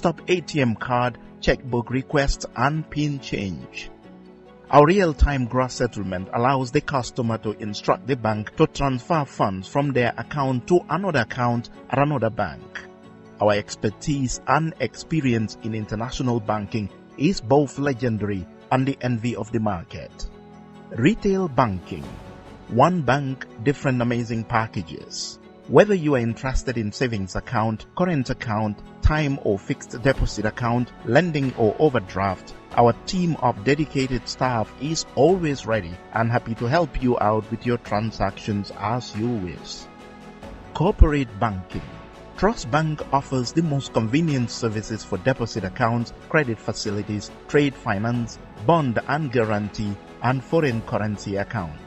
one-stop ATM card, checkbook requests, and PIN change. Our real-time gross settlement allows the customer to instruct the bank to transfer funds from their account to another account at another bank. Our expertise and experience in international banking is both legendary and the envy of the market. Retail banking. One bank, different amazing packages. Whether you are interested in savings account, current account, time or fixed deposit account, lending or overdraft, our team of dedicated staff is always ready and happy to help you out with your transactions as you wish. Corporate banking. Trust Bank offers the most convenient services for deposit accounts, credit facilities, trade finance, bond and guarantee, and foreign currency account.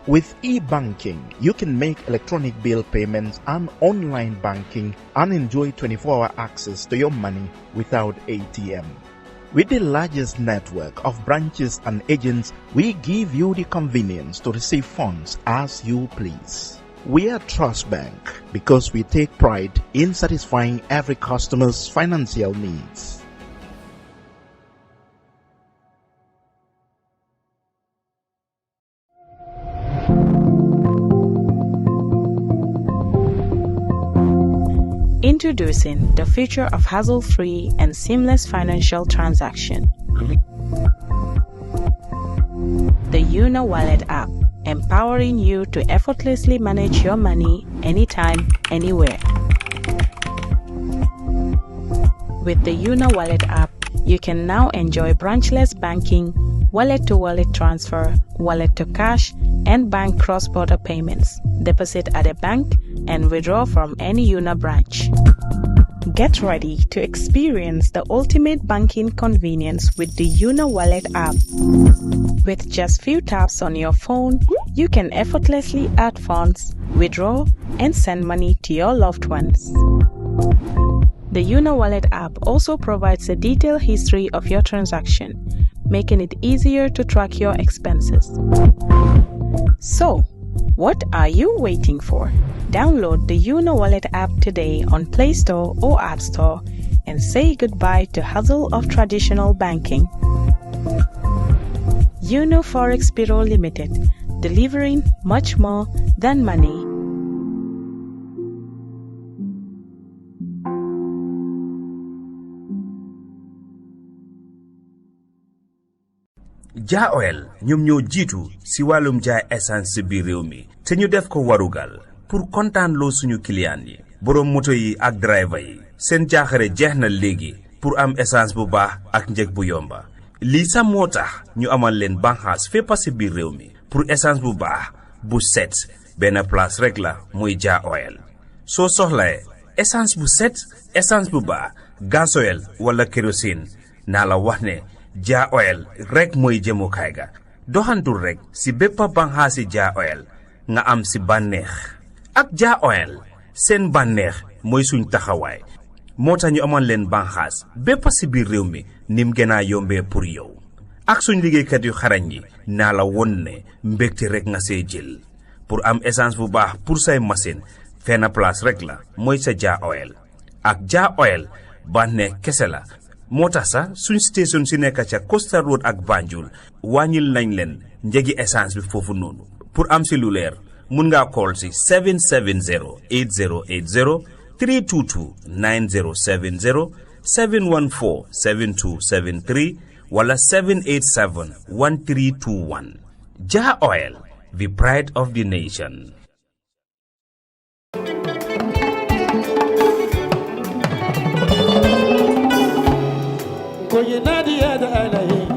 With e-banking, you can make electronic bill payments and online banking and enjoy 24-hour access to your money without ATM. With the largest network of branches and agents, we give you the convenience to receive funds as you please. We are Trust Bank because we take pride in satisfying every customer's financial needs. Introducing the future of hassle-free and seamless financial transaction. The Una Wallet app, empowering you to effortlessly manage your money anytime, anywhere. With the Una Wallet app, you can now enjoy branchless banking, wallet-to-wallet transfer, wallet-to-cash, and bank cross-border payments, deposit at a bank, and withdraw from any Una branch. Get ready to experience the ultimate banking convenience with the Una Wallet app. With just few taps on your phone, you can effortlessly add funds, withdraw, and send money to your loved ones. The Una Wallet app also provides a detailed history of your transaction, making it easier to track your expenses. So, what are you waiting for? Download the Una Wallet app today on Play Store or App Store and say goodbye to hassle of traditional banking. Una Forex Bureau Limited, delivering much more than money. Ja Oil ñoom ñoo jiitu si wàllum jaay essence si biir réew mi te ñu def ko warugal pour kontaan loo suñu client yi borom moto yi ak driver yi seen jaaxare jeex na léegi pour am essence bu baax ak njëg bu yomba lii sax moo tax ñu amal leen banxaas fépp si biir réew mi pour essence bu baax bu set benn place rek la muy Ja Oil soo soxlae essence bu set essence bu baax gasoil wala kérosine naa la wax ne Ja Oil rek mooy jëmukaay ga doxantul rek si bépp banxaasi Ja Oil nga am si bànneex ak Ja Oil seen bànneex mooy suñ taxawaay moo tax ñu amoon leen banxaas bépp si biir réew mi nim gën a yombee pour yow ak suñ liggéeykat yu xarañ yi naa la won ne mbégte rek nga see jël pour am essence bu baax pour say machine fenn place rek la mooy sa Ja Oil ak Ja Oil bànneex kese la moo tax sax suñ station si nekk ca Costa Road ak Banjul wàññil nañ leen njëgi essence bi foofu noonu pour am si lu leer mun ngaa call si 770-8080 322-9070 714-7273 wala 787-1321 Ja Oil, the pride of the nation.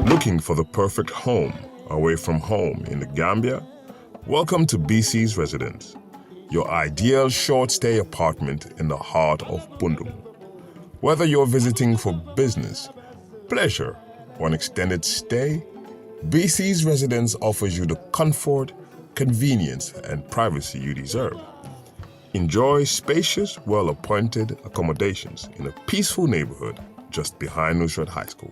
Looking for the perfect home away from home in the Gambia? Welcome to BC's Residence, your ideal short-stay apartment in the heart of Bundum. Whether you're visiting for business, pleasure, or an extended stay, BC's Residence offers you the comfort, convenience, and privacy you deserve. Enjoy spacious, well-appointed accommodations in a peaceful neighborhood just behind Nusrat High School.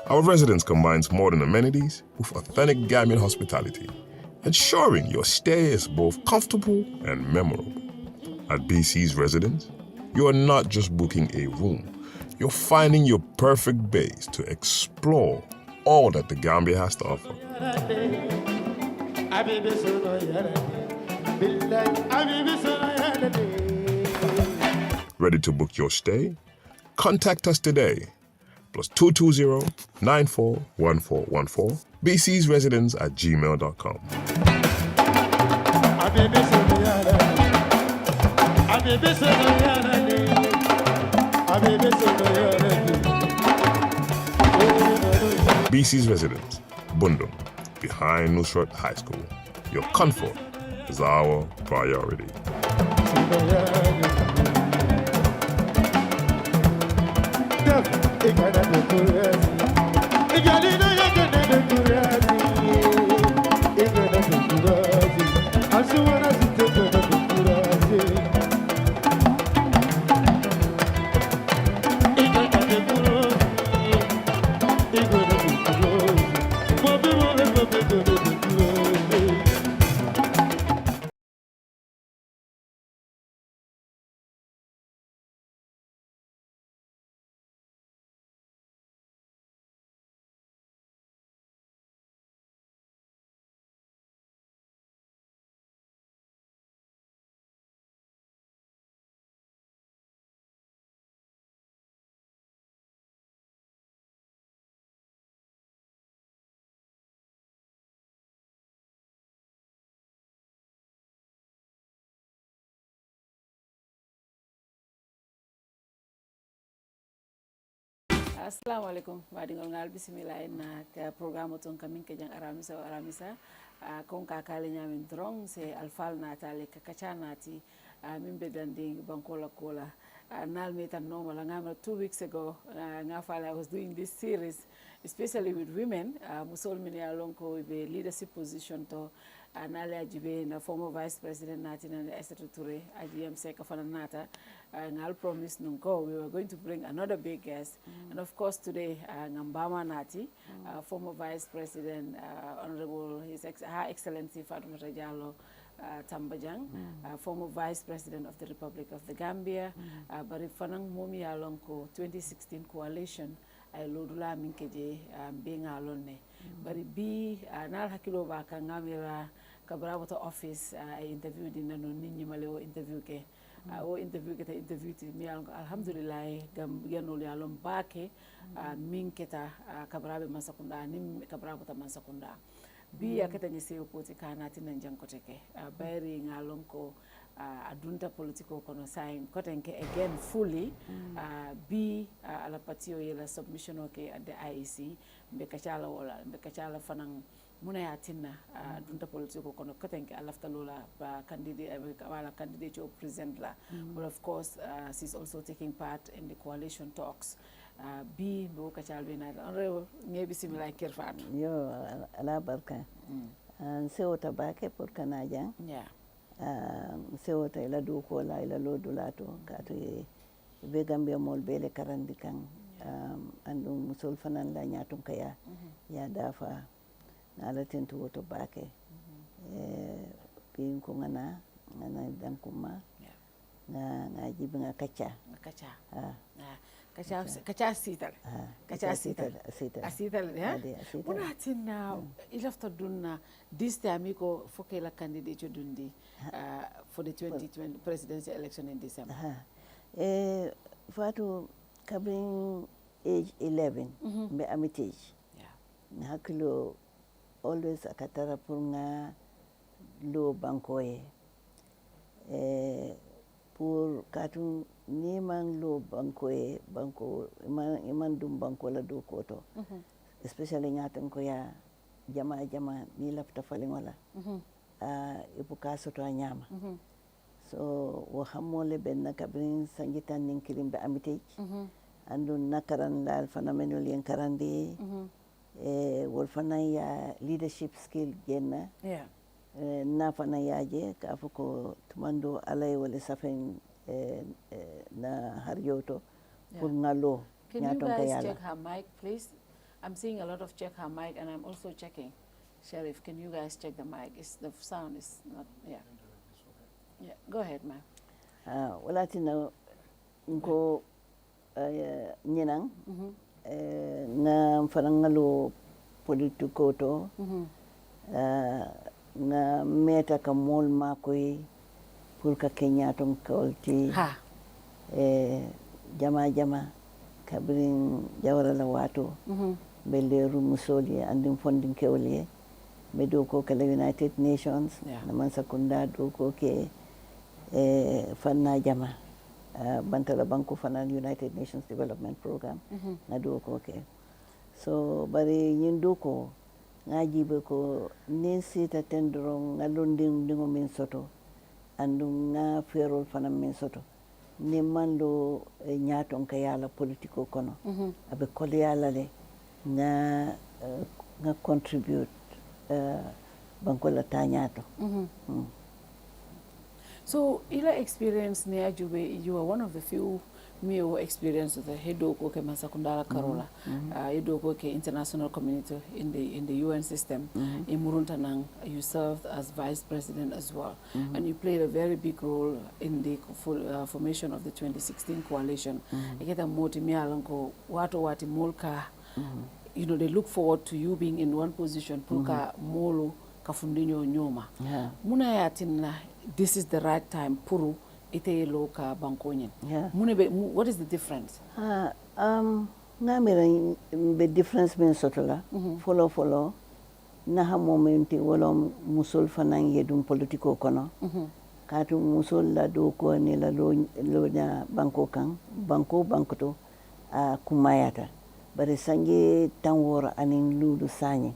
Our residence combines modern amenities with authentic Gambian hospitality, ensuring your stay is both comfortable and memorable. At BC's Residence, you are not just booking a room, you're finding your perfect base to explore all that the Gambia has to offer. Ready to book your stay? Contact us today. Plus 220-941414. bcsresidence@gmail.com. BC's Residence, Bundum, behind Nusrat High School. Your comfort is our priority. Assalamu alaikum wadingol ngal bismillah na ka programme ton kamin ke jang aramisa kon ka kale nyamin drong se alfal na tale ka kacha nati min be dandi bankola kola nal metan normal ngam 2 weeks ago ngafala I was doing this series especially with women musol min ya lonko be leadership position to nale ajibe na former vice president nati na Esther Toure ajm se ka fana nata ngal promise nungo we were going to bring another big guest and of course today ngambama nati former vice president honorable Her Excellency Fatoumatta Jallow Tambajang, former vice president of the Republic of the Gambia bari fanang momi alonko 2016 coalition ay lodula minkeje being alone bari bi nal hakilo ba ka ngamira kabrabo to office ay interview dinna no ninni male interview ke o interview keta interview ti mi alhamdulillah gam yanol yalom baake min keta kabrabe masakunda nim kabrabo ta masakunda bi yaketa ni sew poti kanati nan jankoteke bayri ngalon ko adunta politiko kono sign kotenke again fully bi ala patio yela submission okay at the IEC be kachala wala be kachala fanang muna yatinna dunta politiko kono kotenke alafta lola ba candidate wala candidate to present la but of course she's also taking part in the coalition talks bi bo kachal be na on ngebi simila Kerr Fatou yo ala barka sewota bake pour kanajang yeah sewota ila du ko la ila lodu lato kato be Gambia mol bele karandi kan andum musol fanan la nyatum kaya ya dafa ala tentu woto bake bin ko ngana dankuma na jibi nga kacha kacha sital asital ya muna tinna ilafta dunna this time ko fokela candidate dundi for the 2020 presidential election in December Fatou kabin age 11 be amitage hakilo always akatara purna lo bankoye pour katu niman lo banko iman dum banko la do koto especially ngaten ko ya jama ni lafta falingola ibu kaso to nyama so wo hamole ben nakabrin sangitan nin kirimbe amite andun nakaran dal phenomenal yen karandi wol fanay ya leadership skill genna na fana yaje ka fuko tumando alay wala safen na harjoto pour ngalo. Can you guys check her mic please? I'm seeing a lot of check her mic and I'm also checking. Sheriff, can you guys check the mic? The sound is not yeah, go ahead ma'am. Wala tina nko ñinang nga fanangalo politiko to nga meta ka mol makoy pour ka Kenya ton kawlti jama kabrin jawara la wato be leru musoli andin fondin kewle be do ko kala United Nations na man sakunda do ko ke fanna jama bantala banko fana United Nations Development Program na do ko ke so bari nyin do ko ngaji be ko nin sita tendro ngalondin dingo min soto andu nga ferol fana min soto ni mando nyaton ka yala politiko kono abe kole yala le nga contribute banko la tanyato So ila experience ni ajube you are one of the few mio experience the hedoko ke masakundala karola hedoko ke international community in the UN system in Muruntanang you served as vice president as well and you played a very big role in the formation of the 2016 coalition iketa moti mialanko wati molka you know they look forward to you being in one position pulka molo kafundinyo nyoma muna yatinna this is the right time puru ite loka bankonyen what is the difference ngamira be difference men sotola follow na ha momenti wala musul fanan yedum politiko kono katu musul la do ko ni la lo nya banko kan banko to kumayata bare sange tanwora anin ludu sanye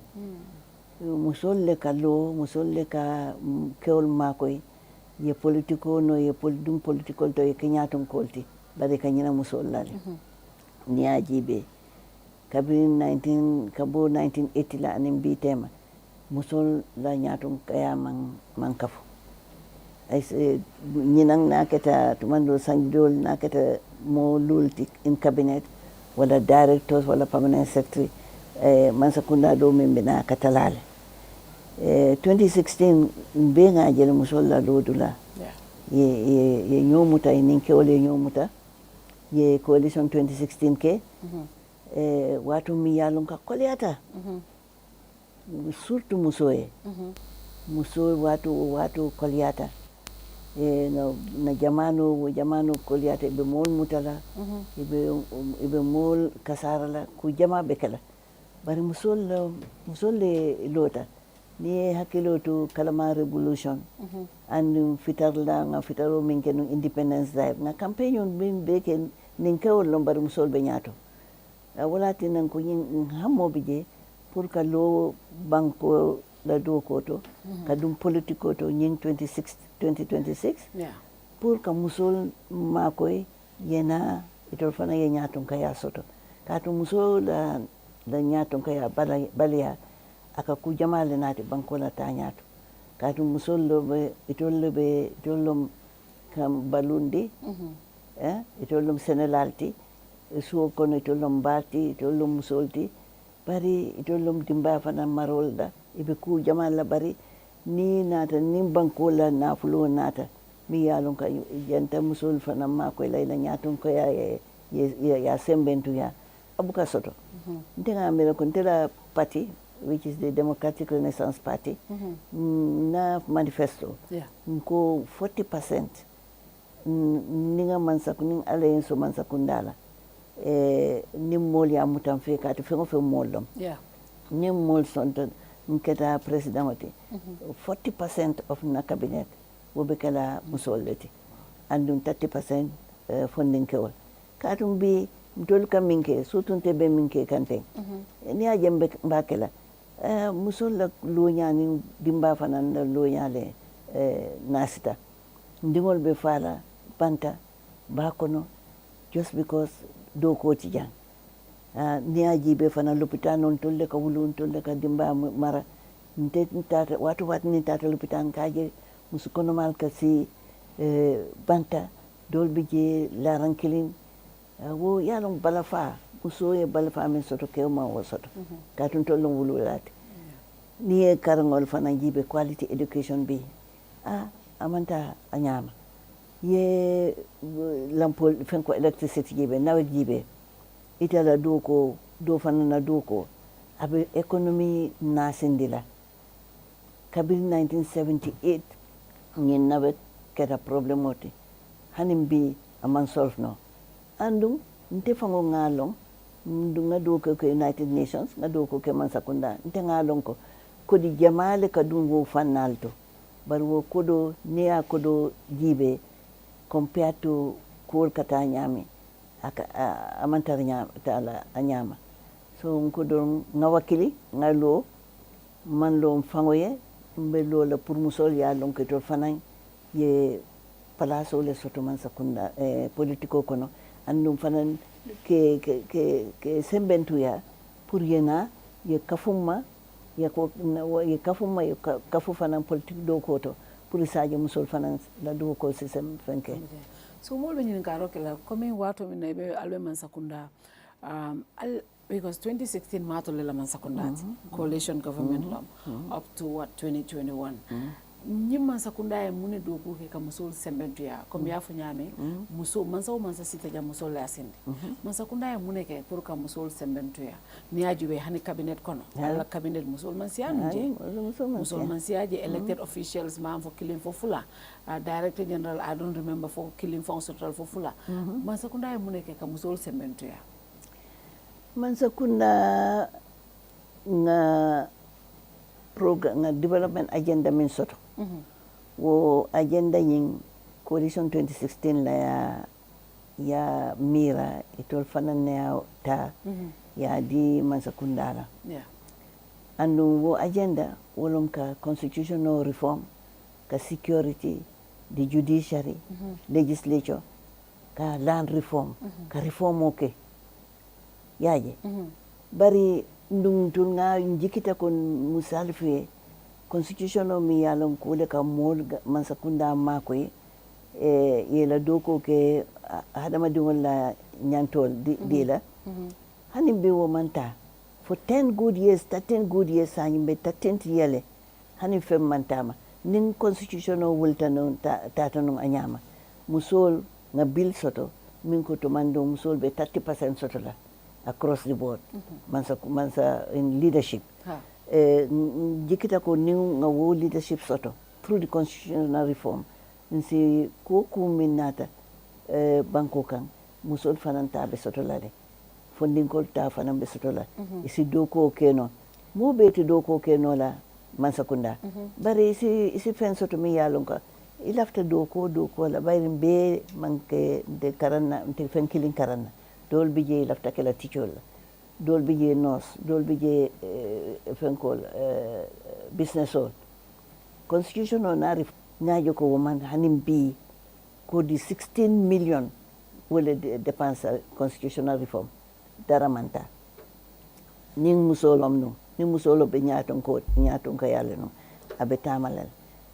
musul le ka kewol makoy ye politiko no ye dum political to ye kenyaton kolti bare kanyina musul lale ni ajibe kabin 1980 la anin bitema musul la nyaton kaya man kafu ay nyinang naketa tumando sanjol naketa mo lulti in cabinet wala directors wala permanent secretary man sakunda do min bina katalale 2016 benga jele musolla lodula ye nyomuta ininke ole nyomuta ye coalition 2016 ke watu mi yalon ka kolyata surtout musoe watu kolyata na jamano kolyata be mol mutala ibe mol kasarala ku jama bekala bari musolle lota ni hakilo to kalama revolution and fitaro min ken independence drive na campaign on bin beken nin kawol lombar musol be nyato wala tinan ko yin hammo bije pour ka lo banko la do koto kadum politiko to yin 2026 pour ka musol makoy yena itol fana ye nyato kaya soto katu musol la nyato kaya balia aka ku jamale nati bankola tanyato katu musollo be itollom kam balundi itollom senelalti suo kono itollom bati itollom musolti bari itollom dimba fana marolda ibe ku jamala bari ni nata ni bankola na fulo nata mi yalon ka yanta musol fana ma ko layla nyaton ko ya sembentu ya abuka soto ndenga mera ko ntela party which is the Democratic Renaissance Party, na manifesto. Nko 40% ninga mansakuning alliance mansakundala. Ni moli amutamfe kati fengo fe molom. Ni mol sonto nketa presidenti. 40% of na cabinet wobekala musoleti. And 30% funding kewal. Katum bi mtolka minke sutunte be minke kante. Ni ajembe bakela. Musul la lonya ni dimba fanan la lonya le nasita ndingol be fala banta bakono just because do ko ci jang ni aji be fanan lopitan non tolle ka wulun tolle ka dimba mara nte tata watu ni tata lopitan kaje musukono mal ka si banta dol bije la rankilin wo yalon balafa usoye balfa men soto ke ma wo soto katun tollo wululati ni karangol fana jibe quality education bi amanta anyama ye lampol fenko electricity jibe nawet jibe itala do ko do fanana do ko abe economy nasindila kabil 1978 ngin nawet keta problem oti hanim bi aman solve no andum nte fango ngalong nga do ko United Nations nga do ko ke man sakunda nte ngalong ko di jamale ka dungo fanalto bar wo kodo niya kodo jibe compared to kol kata nyami aka amantar nyama tala anyama so kodo nga wakili nga lo man lo fangoye mbe lo la pour musol ya lon ke to fanan ye palaso le soto man sakunda politiko kono andum fanan ke sembentu ya pour yena ye kafuma ye kafu fanan politique do koto pour saje musol fanan la do ko system fenke so mol benin karo kala comme wato min be alwe man sakunda because 2016 mato le man sakunda coalition government up to what 2021 nyimman sakunda e mune do ko ke kam musol sembentu ya comme ya funyame muso mansa sita ja musol la sindi man sakunda e mune ke pour kam musol sembentu ya ni ajibe hani cabinet kono ala cabinet musol man sianu je musol man siaje elected officials man for killing for fula director general I don't remember for killing for central for fula man sakunda e mune ke kam musol sembentu ya man sakunda nga program nga development agenda min soto wo agenda yin coalition 2016 la ya mira itol fanan ya ta ya di Mansakundala andu wo agenda wolom ka constitutional reform ka security the judiciary legislature ka land reform ka reform okay yaje bari ndung tunga njikita kon musalfi constitutional mi yalon kule ka mol Mansakunda makoy yela doko ke hadama di wala nyantol di la hanim be wo manta for 10 good years 13 good years sanimbe 13 yele hanim fem mantama nin constitutional wultano tatano anyama musol nga bill soto min ko to mando musol be 30% soto la across the board mansa in leadership jikita ko new nga wo leadership soto through the constitutional reform nsi ko minata banko kan musol fananta be soto la de funding ko ta fanan be soto la isi doko keno mo beti doko keno la Mansakunda bari isi fen soto mi yalon ka ilafta doko la bayrin be manke de karanna te fen kilin karanna dol bije lafta kala tichol dol bije nos dol bije fenkol business all constitution on arif nyajo ko woman hanim bi ko di 16 million wala dépense constitutional reform daramanta ning musolom no ni musolo be nyaton ka yale no abe tamalal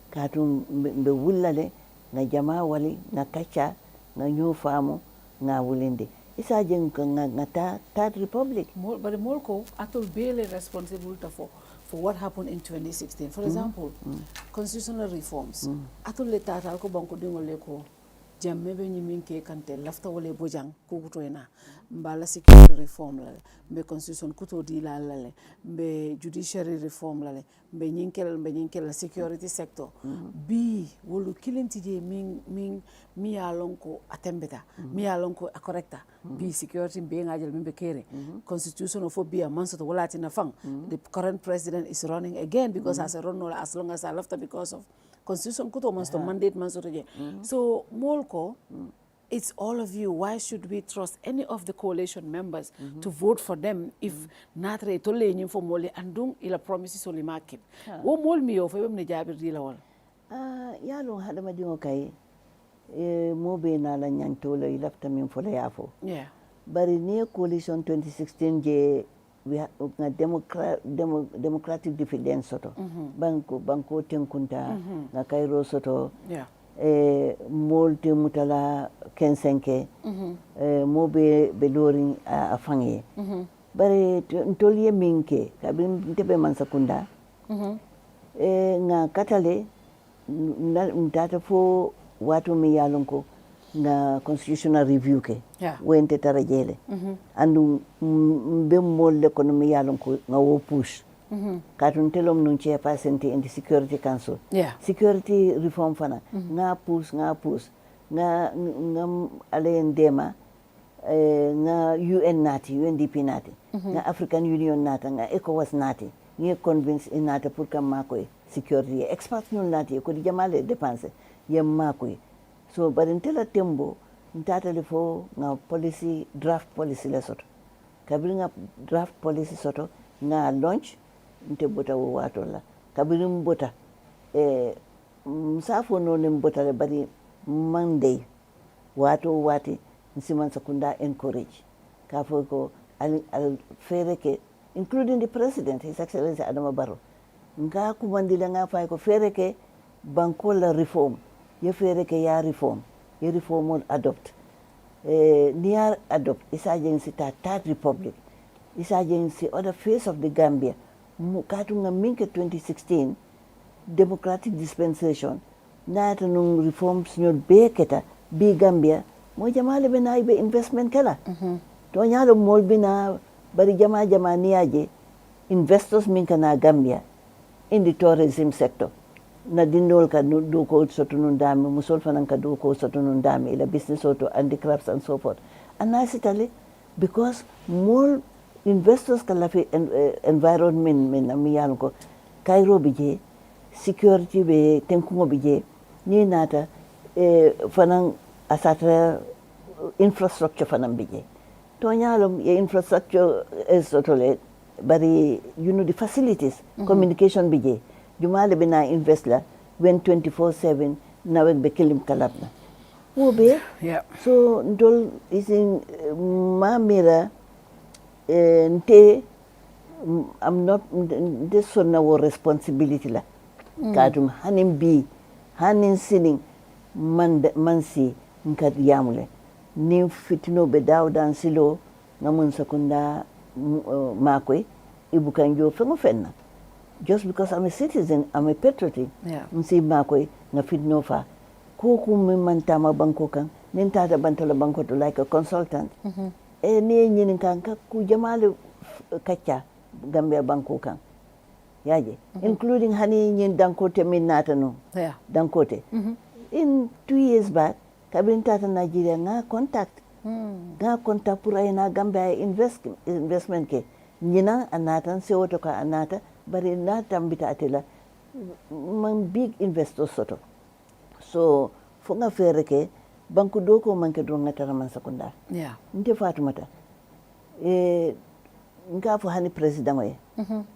katum be wullale na jama wali na kacha na ñu faamu na wulinde isa jeng nga third republic but molko atol bele responsible for what happened in 2016 for example constitutional reforms atol le tata ko banko dingole ko jamme be nyimin ke kante lafta wala bojang ko kutoyna mbala security reform la be constitution kuto di la be judiciary reform la be nyinkel security sector bi wolu kilinti je mi yalon ko atembeta mi yalon ko correcta bi security be ngajel be kere constitution of be manso wala tina fang the current president is running again because as a run as long as I left because of constitution kuto mansto mandate manso je so molko it's all of you. Why should we trust any of the coalition members to vote for them if natre to leñi fo mole andung ila promises oli makip wo mol mi yo fo bem ne jabir di la wal yalo hadama dingo kay mo be na la nyanto la ilafta min fo la yafo bari ni coalition 2016 je we na democratic dividend soto banko tenkunta na kairo soto molte mutala kensenke mo be lorin a fange bare ntoliye minke kabin tebe Mansakunda nga katale ntata fo watu mi yalon ko na constitutional review ke wente tara jele andu be molle ko mi yalon ko nga wo push katun telom nun che pasente in the security council security reform fana nga push nga ale ndema nga UN nati UNDP nati nga African Union nata nga ECOWAS nati ni convince inata pour kam makoy security experts ñun nati ko di jamale dépenser yem makoy so barintela tembo ntatale fo nga policy draft policy la soto kabiri nga draft policy soto nga launch nte bota wo wato la kabiri mbota msafo no ne mbota le bari Monday wato wati nsiman sakunda encourage ka fo ko al fere ke including the president his excellency Adama Barrow nga kumandila nga fay ko fere ke bankola reform ye fere ke ya reform ye reform adopt near adopt isa agency ta third republic isa agency other face of the Gambia katu nga minke 2016 democratic dispensation naata nung reforms ñol beketa bi Gambia mo jamale be nay be investment kala to nyaalo mol bina bari jama niaje investors min kana Gambia in the tourism sector na dindol ka do ko soto nun dami musol fanan ka do ko soto nun dami ila business auto handicrafts and so forth and nicely because more investors kala fi environment min mi yalo ko Cairo bije security be tenkumo bije ni nata fanan asatra infrastructure fanan bije to nyalo ye infrastructure is totally bari the facilities communication bije jumale bina invest la when 24/7 nawek be kelim kalabna wobe so ndol isin mamira nte I'm not this one our responsibility la kadum hanin sining mansi nkat yamule ni fitino be dawdan silo ngamun sakunda makoy ibukanjo fengo fenna just because I'm a citizen, I'm a patriot. Nsi makoy nga fitno fa koku mi mantama banko kan nin tata bantala banko to like a consultant ni nyinin kan ka ku jamale kacca Gambia banko kan yaje including hani nyin dankote min nata no dankote in 2 years back kabin tata Nigeria nga contact pour ayna Gambia investment ke nyina anatan se woto ka anata bari na tambita atela man big investor soto so fo nga fere ke banku doko manke do ngatara man sakunda nte Fatoumatta nga fo hani president waye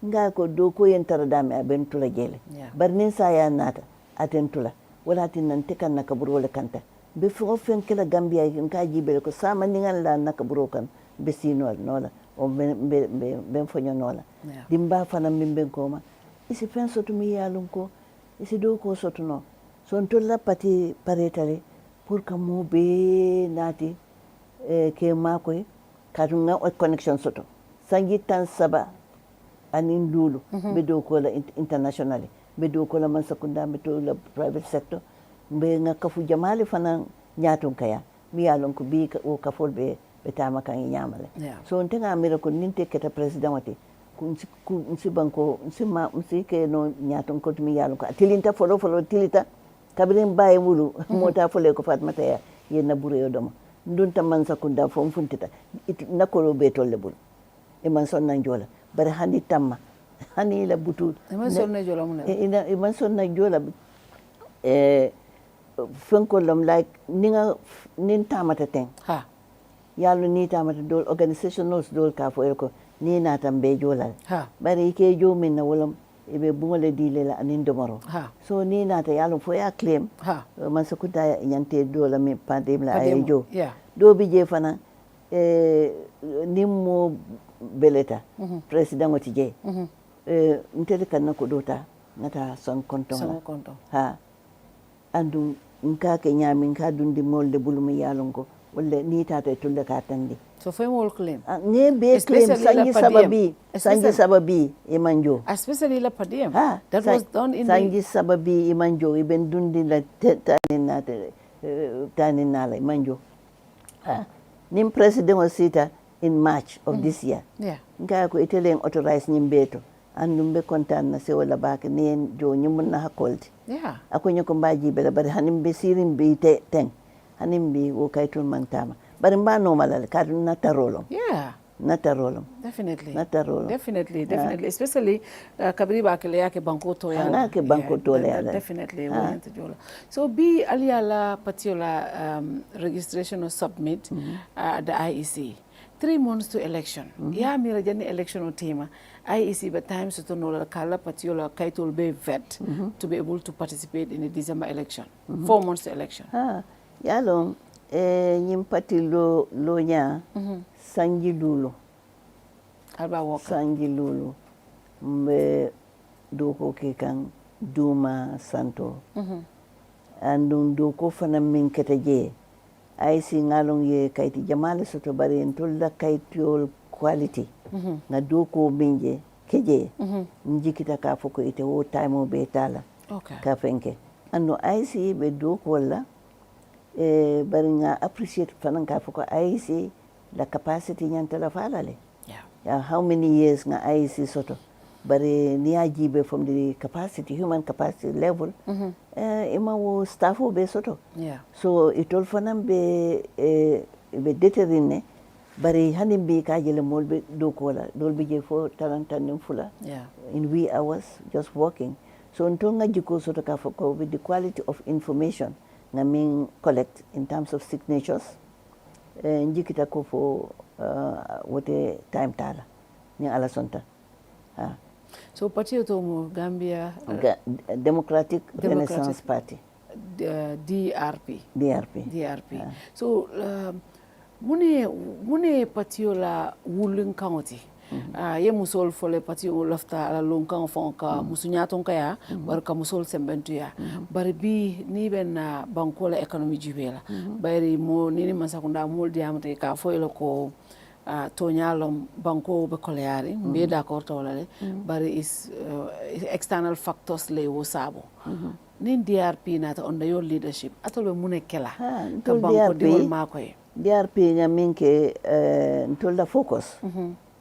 nga ko doko yentara dame aben tula jele bari nin sa ya nata atentula wala tin nan tekan nakaburo wala kanta be fo fen kala Gambia nka jibel ko sama ningal la nakaburo kan be sinol nola o ben fonyo nola dimba fana mimben koma isi fen sotu mi yalun ko isi do ko sotu no son tolla pati paretale pour que mo be nati ke makoy kadu nga connection soto sangi tan saba anin dulu be do ko la internationally be do ko la man sakunda be to la private sector be nga kafu jamali fana nyatun kaya mi yalun ko bi o kafol be betama kan nyamale so ntenga amira ko ninte keta president wati kunsi banko nsi ke no nyaton ko mi yalo ko tilinta folo tilita kabrin baye wulu mota fole ko Fatoumatta ya yenna bure yo doma ndunta man sakunda fo funtita nakolo be tolle bul e man sonna jola bare handi tamma hani la butu e man sonna jola mun e man sonna jola fenko lam like nin tamata ten yalo ni tamata dol organizationals dol ka fo ko ni na tambe jolal bari ke jo min na wolam ibe bungole dile la anin domoro so ni na ta yalo fo ya claim man sakuta nyante dola mi pandem la ay jo do bi je fana ni mo beleta president wati je ntele kan ko dota ngata son konton andu nka ke nyami nka dundi molde bulumi yalon ko wala ni tata tulle ka tandi so fay mo claim ne be claim sanji sababi imanjo especially la padiem that was done in sanji sababi imanjo iben dundi la tanin nala imanjo nim president was sita in March of this year nga ko itelen authorize nyimbeto andum be kontan na se wala bak nen jo nyimun na hakolti ako nyako mbaji bela bari hanim be sirim be ten hanim bi wo kaytul mantama bari mba normal ka natarolom definitely natarolom definitely especially kabri ba kele yake banko to ya na ke banko to ya definitely won't jola so bi aliala patiola registration or submit the IEC 3 months to election ya mira jani election o tema IEC by time to know la kala patiola kaitol be vet to be able to participate in the December election 4 months to election yalo nyimpati lo nya sanji lulu alba waka sanji lulu mbe doko ke kan duma santo andun doko fana min ketaje ay si ngalong ye kayti jamale soto bari en tolla kaytiol quality na doko minje keje njikita ka foko ite wo time be tala ka fenke anno ay si be doko wala bari nga appreciate fanan ka foko ay si la capacity nyanta la falale how many years nga ay si soto bari ni ajibe from the capacity human capacity level ima wo staff be soto so itol fanam be determine bari hanim bi ka jele molbe do kola dolbe je fo tarantan fula in wee hours just working so until nga jiko soto ka foko with the quality of information nga min collect in terms of signatures njikita ko fo wote time tala ni ala sonta so party to mo Gambia Democratic Renaissance Party DRP so mune patiola wulun county ye musol fole patio lafta ala lon kan fonka musunya ton kaya barka musol sembentu ya bari bi ni ben bankola economy jibela bari mo ni masakunda mol diamate ka foilo ko to nyalom banko be koleari be d'accord to wala bari is external factors le wo sabo nin DRP nata under your leadership atolbe mune kela ka banko diwol makoy DRP nyaminke ntolda focus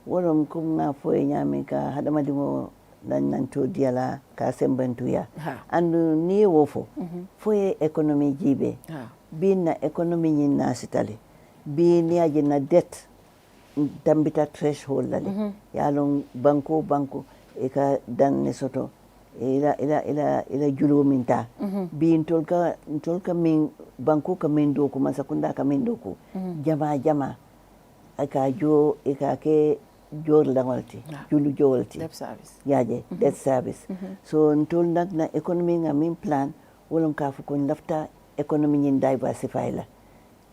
wolom kum na foye nyamika hadama dimo nan to diala ka sembantu ya andu ni wofo foye economy jibe binna economy nyin nasitale bi ni ajina debt dambita threshold lale yalon banko eka dan soto ila julo minta bi ntolka min banko ka min doku masakunda ka min doku jama aka jo eka ke jor langolti julu jolti debt service debt service so ntol nak na economy nga min plan wolon ka fu ko lafta economy nyin diversify la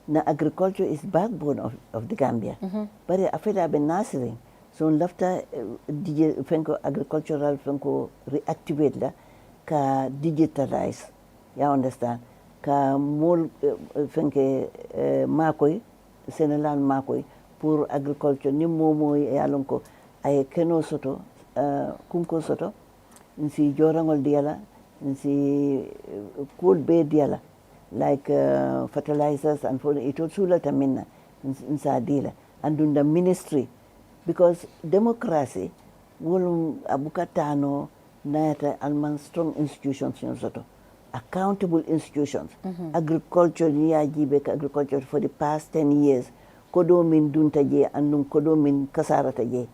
na agriculture is backbone of the Gambia but after ben nurturing so lafta fenko agricultural fenko reactivate la ka digitalize you understand ka mol fenke makoy senegal makoy pour agriculture ni momo yalon ko ay keno soto kunko soto nsi jorangol diala nsi cool be diala like fertilizers and for it also la minna nsa dila and in the ministry because democracy will abukatano nata alman strong institutions soto accountable institutions agriculture ni ajibe agriculture for the past 10 years kodo min dunta je andum kodo min kasarata je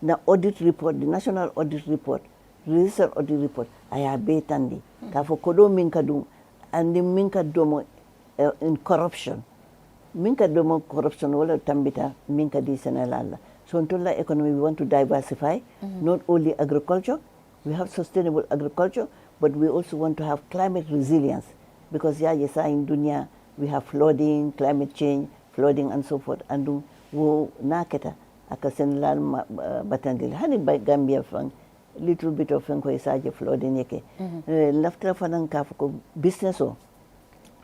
na audit report the national audit report research audit report aya betandi ka fo kodo min kadum andi min ka domo in corruption min ka domo corruption wala tambita min ka di senelala so until economy we want to diversify not only agriculture we have sustainable agriculture but we also want to have climate resilience because yes in dunya we have flooding climate change flooding and so forth and wo naketa akasenlal batandil hani by Gambia fan little bit of ko isaje flooding yake lafta fanan ka ko business o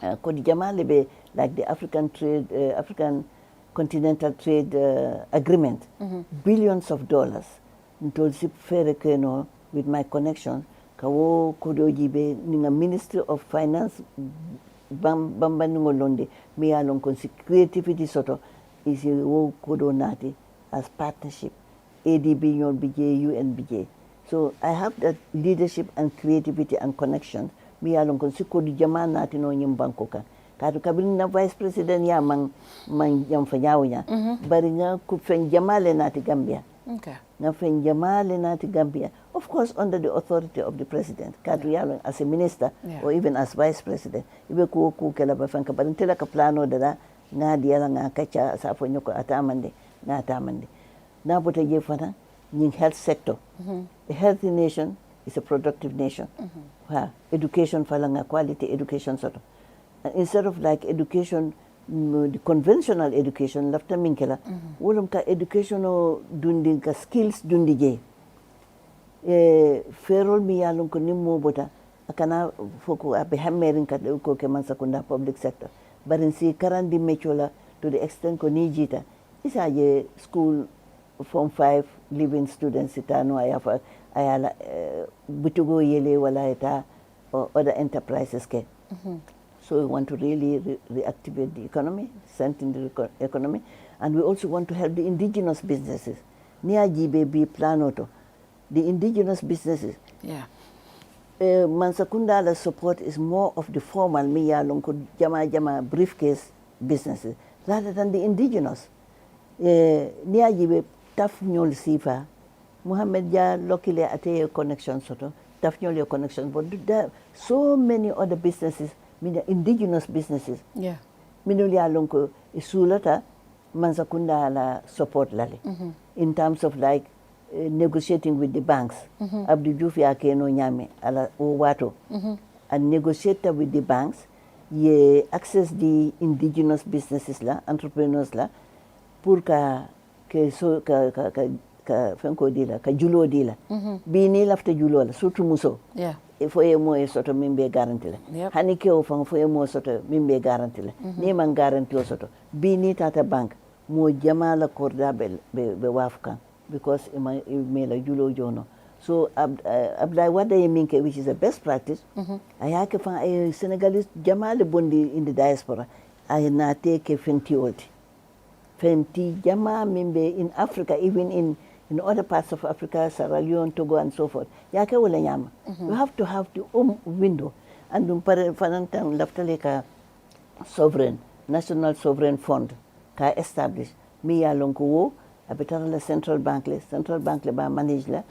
kodi jamale be like the African Continental Trade Agreement, billions of dollars. Ntol si fere keno with my connection, kawo kodoji be ninga Ministry of Finance bamba ningo londe mi alon konsi creativity soto is wo kodo nati as partnership ADB nyon BJ UNBJ. So I have that leadership and creativity and connection. Mi alon konsi kodo jama nati no nyim banko kan. Kadu kabin na vice president ya man yam fanyawo nya. Bari nga ku fen jamale nati Gambia. Okay. Nga fen jamale nati Gambia. Of course under the authority of the president. Kadu yalo as a minister or even as vice president. Ibe ku kela ba fen ka bari tela ka plano dada nga diala nga kacha safo nyoko atamande nga atamande. Na bota je fana in health sector. A healthy nation is a productive nation. Education falanga quality education sort of. Instead of like education, the conventional education, lafta minkela, wolum ka education o dundi ka skills dundi je. Ferol mi yalum ko nimmo bota akana foko abe hammerin ka ko ke man sakunda public sector. Barin si karandi mechola to the extent ko ni jita. Isa je school form 5 living students itano ayafa ayala butugo yele wala ita or other enterprises ke. So we want to really reactivate the economy, strengthen the economy, and we also want to help the indigenous businesses. Nia GBB planoto, the indigenous businesses. Yeah. Mansakundala's support is more of the formal miya lonko jama briefcase businesses rather than the indigenous. Nia GB taf nyol sifa, Muhammad ja lokile ate connection soto, taf nyol your connection, but there are so many other businesses. Indigenous businesses. Yeah. Minuli alonko isulata Mansakunda la support lale. In terms of like negotiating with the banks. Abdu Jufi akeno nyame ala wato. And negotiate with the banks. Ye access the indigenous businesses la, entrepreneurs la, pour ka fenko dila, ka julo dila. Bini lafta julo la, surtout muso. Yeah. Foye mo e soto mimbe garanti le. Hani ke o fang foye mo soto mimbe garanti le. Ni man garanti o soto. Bini tata bank mo jamala korda be wafkan because me la julo jono. So abdai wada yeminke which is the best practice. Ayake fang Senegalese jamale bondi in the diaspora. Ay na take fenti oti. Fenti jama mimbe in Africa, even in other parts of Africa, Sierra Leone, Togo, and so forth. Yake wala nyama. You have to have the window. And fanantang laftaleka sovereign, national sovereign fund, ka establish. Mi ya lonko wo, abetara la central bank le ba manage la,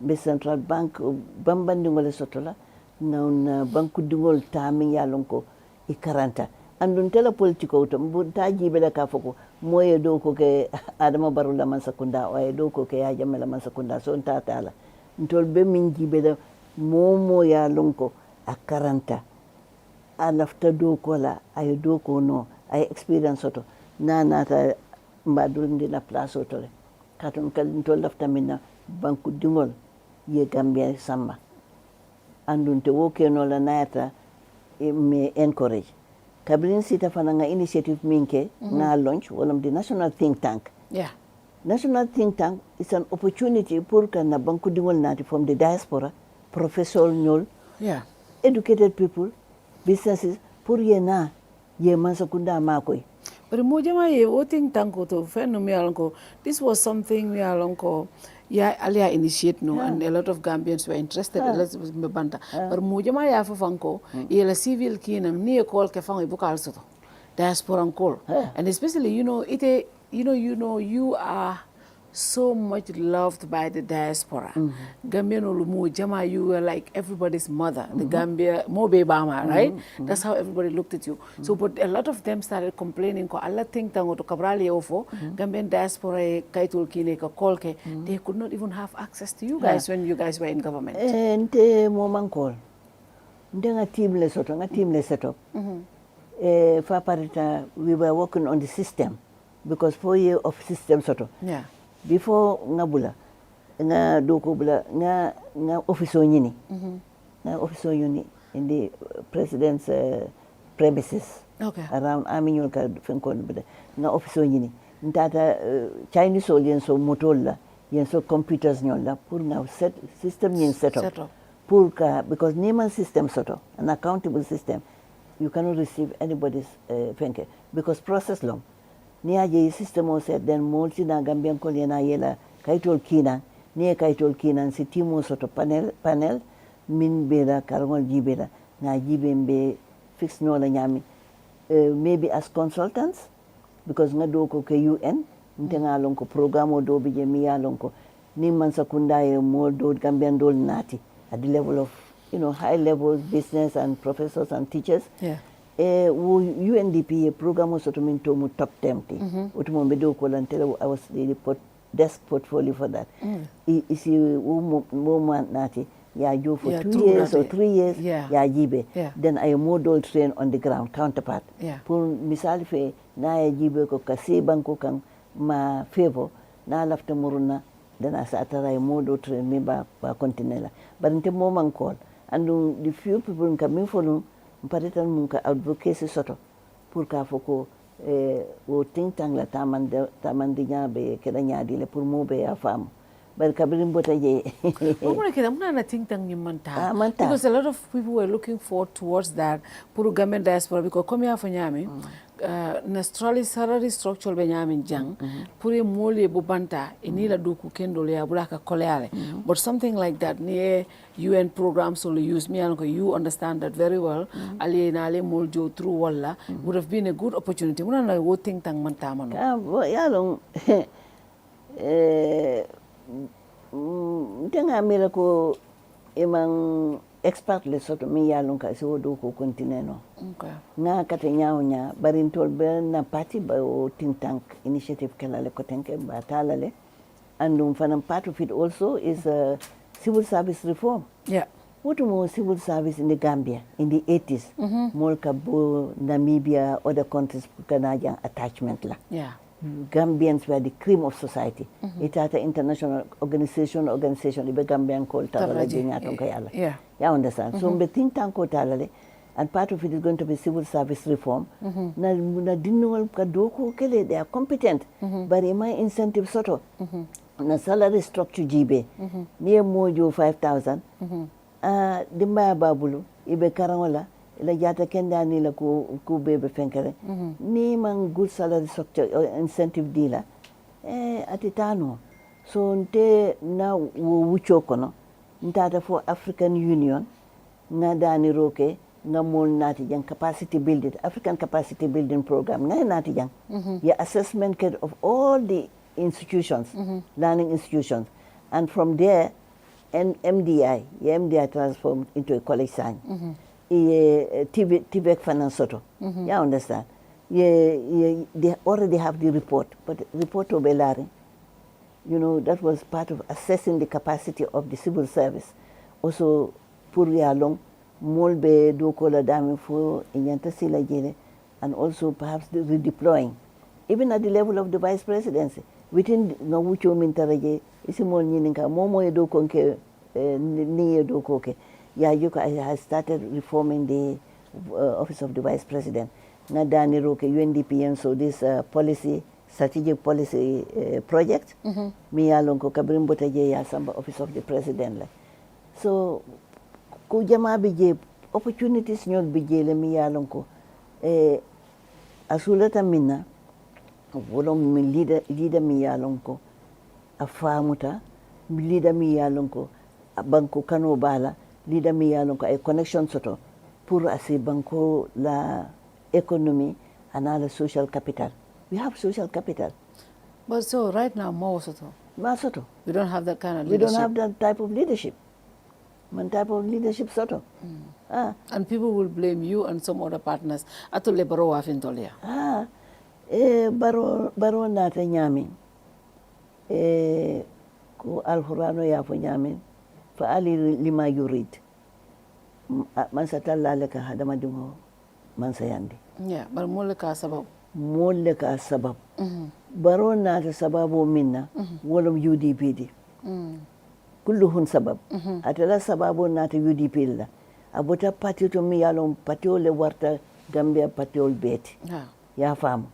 be central bank bambandingo le sotola, na banku dingol ta mi ya lonko I 40. Andun tela politiko to ta jibe la ka foko moye do ko ke Adama Barrow la Mansakunda o do ko ke ya jamela Mansakunda so nta tala ntol be min jibe da momo ya lonko a 40 a lafta do ko la ay do ko no ay experience oto na ta mbadul ndi la place oto le katon kal ntol lafta minna banku dingol ye Gambia samba andun te wo ke no la nata me encourage Kabrin sita fananga initiative minke na launch one the national think tank. Yeah. National think tank is an opportunity pour na banku dingol nati from the diaspora, professional nyol, educated people, businesses pour ye Mansakunda makoi. But mojama ye o think tank to fenu mi alonko. This was something mi alonko. Yeah, alia initiate no, and a lot of Gambians were interested. Let's be banta. But mujama ya fanko, yela civil kinam ni call ke fango ibuka also diaspora call, and especially you are so much loved by the diaspora. Gambian mujama you were like everybody's mother. The Gambia mobe bama, right? That's how everybody looked at you. So, but a lot of them started complaining. Ko Allah think tango to kabrali ofo Gambian diaspora kaitul kine ka kolke. They could not even have access to you guys when you guys were in government. And momang call. Nga team le set up. Fa parita we were working on the system because 4 years of system soto. Yeah. Before ngabula nga doko bula nga officer nyini nga officer yuni in the president's premises. Okay. Around Aminyol ka fenkon bede. Nga office nyini. Ntata Chinese ol yen so motol la, yen so computers nyol la pour nga system yen set up. Pour ka because Neyman system soto, an accountable system, you cannot receive anybody's fenke because process long. Niya je system o set then multi na Gambian ko yena yela kaitol kina, niya kaitol kina si timo soto panel min bela karangol jibela na jibembe fix no la nyami maybe as consultants because nga do ko ke UN ntenga lon ko programo do bi je mi ya lon ko ni man sakunda e mo do Gambian dol nati at the level of high level business and professors and teachers. Yeah. UNDP program was to mean to top 10. Utumo medo ko lantela I was the desk portfolio for that. Is you moment nati ya you for 2 years or 3 years ya jibe. Then I model train on the ground counterpart. Pour misali fe na ya jibe ko kasi banko kan ma favor na lafta muruna then as atara model train me ba continella. But in the moment call and the few people coming for no mparitan munka advocacy soto pour ka foko o think tank la tamandi be keda nyaadi le pour mo be afam bar kabrin bota je Muna keda muna na think tank manta because a lot of people were looking forward towards that pour Gambian diaspora because come here for nyami na salary structure be nyami jang pour e mole bo banta enila doku kendo le abulaka koleale but something like that near UN programs will use me and you understand that very well ali na ale moljo through walla would have been a good opportunity muna na wo think tank manta mano ya long tenga mira ko emang expert le soto mi ya long ka so do ko contineno nga kate nya barin tol be na party ba o think tank initiative kala le ko tenke ba tala le and fanam part of it also is civil service reform. What more civil service in the Gambia in the 80s? Molkabo, Namibia, other countries, Canadian attachment la. Gambians were the cream of society. It had an international organization, the Gambian called Tabala. You understand? So the think tank talale, and part of it is going to be civil service reform. Na dinol kadoko kele they are competent, but in my incentive soto. Na salary structure jibe niye mojo 5,000 dimba babulu ibe karangola ila jata kenda ni la ku bebe fenkere ni man good salary structure incentive dealer atitano so nte na wucho kono ntata for African Union na dani roke nga mol nati jang capacity building African capacity building program nga nati jang ya assessment of all the institutions, learning institutions. And from there, MDI transformed into a college sign. TVEC finance soto. You understand? They already have the report, but report of Belari, that was part of assessing the capacity of the civil service. Also, Puria Long, Molbe Dokola Dami for Inyanta Sila Jere, and also perhaps the redeploying, even at the level of the vice presidency. Within Nawucho Mintaraje, Isimon Yininka, Momo Edo Konke, Ni Edo Koke. Yuka has started reforming the office of the vice president. Nadani Roke, UNDP, and so this strategic policy project, Mia Lonko Kabrim Botaje, Samba office of the president. So, Kujama Bije, opportunities not Bijele Mia Lonko, Asulata Mina. Wolong mi leader mi yalonko a famuta leader mi yalonko a banko kano bala leader mi yalonko a connection soto pour asi banko la economy and la social capital. We have social capital. But so right now soto. We don't have that kind of leadership. We don't have that type of leadership. Man type of leadership soto. And people will blame you and some other partners. Ato le baro wa fintolia. Baro nata nyami ko alhurano ya fo nyami fa ali lima yurid man satalla laka hadama dungo man sayandi bar moleka sabab baro nata sababu minna wolum UDP kulluhun sabab atala sababu nata UDP la abota parti to mi yalon patio le warta Gambia patiol beti. Ya famu.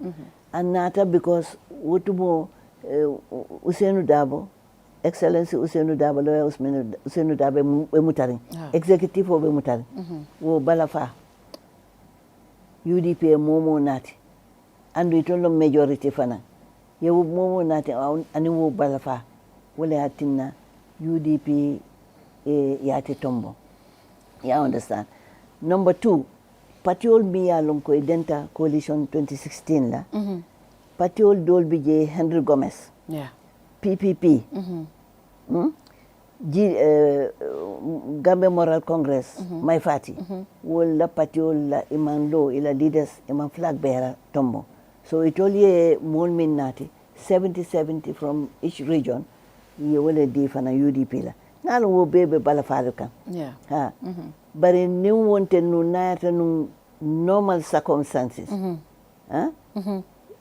Anata because wotumo Ousainou Darboe, Excellency Ousainou Darboe, lawyer Ousainou Darboe be mutari. Executive o be mutari. Wo balafa. UDP momo nati. Andu itolo majority fana. Ye momo nati ani wo balafa. Wale hatinna UDP yati tombo. You understand? Number 2, patiol biya lonko identa coalition 2016 la. Patiol dolbi je Henry Gomez. PPP. Gambia Moral Congress. My Fati. Wala patiol la iman lo ila leaders iman flag bearer tombo. So it only more min nati 70 from each region. Ye wala di fana UDP la. Nalo wo bebe bala farukan. Ha. But in new wanted no nata no normal circumstances.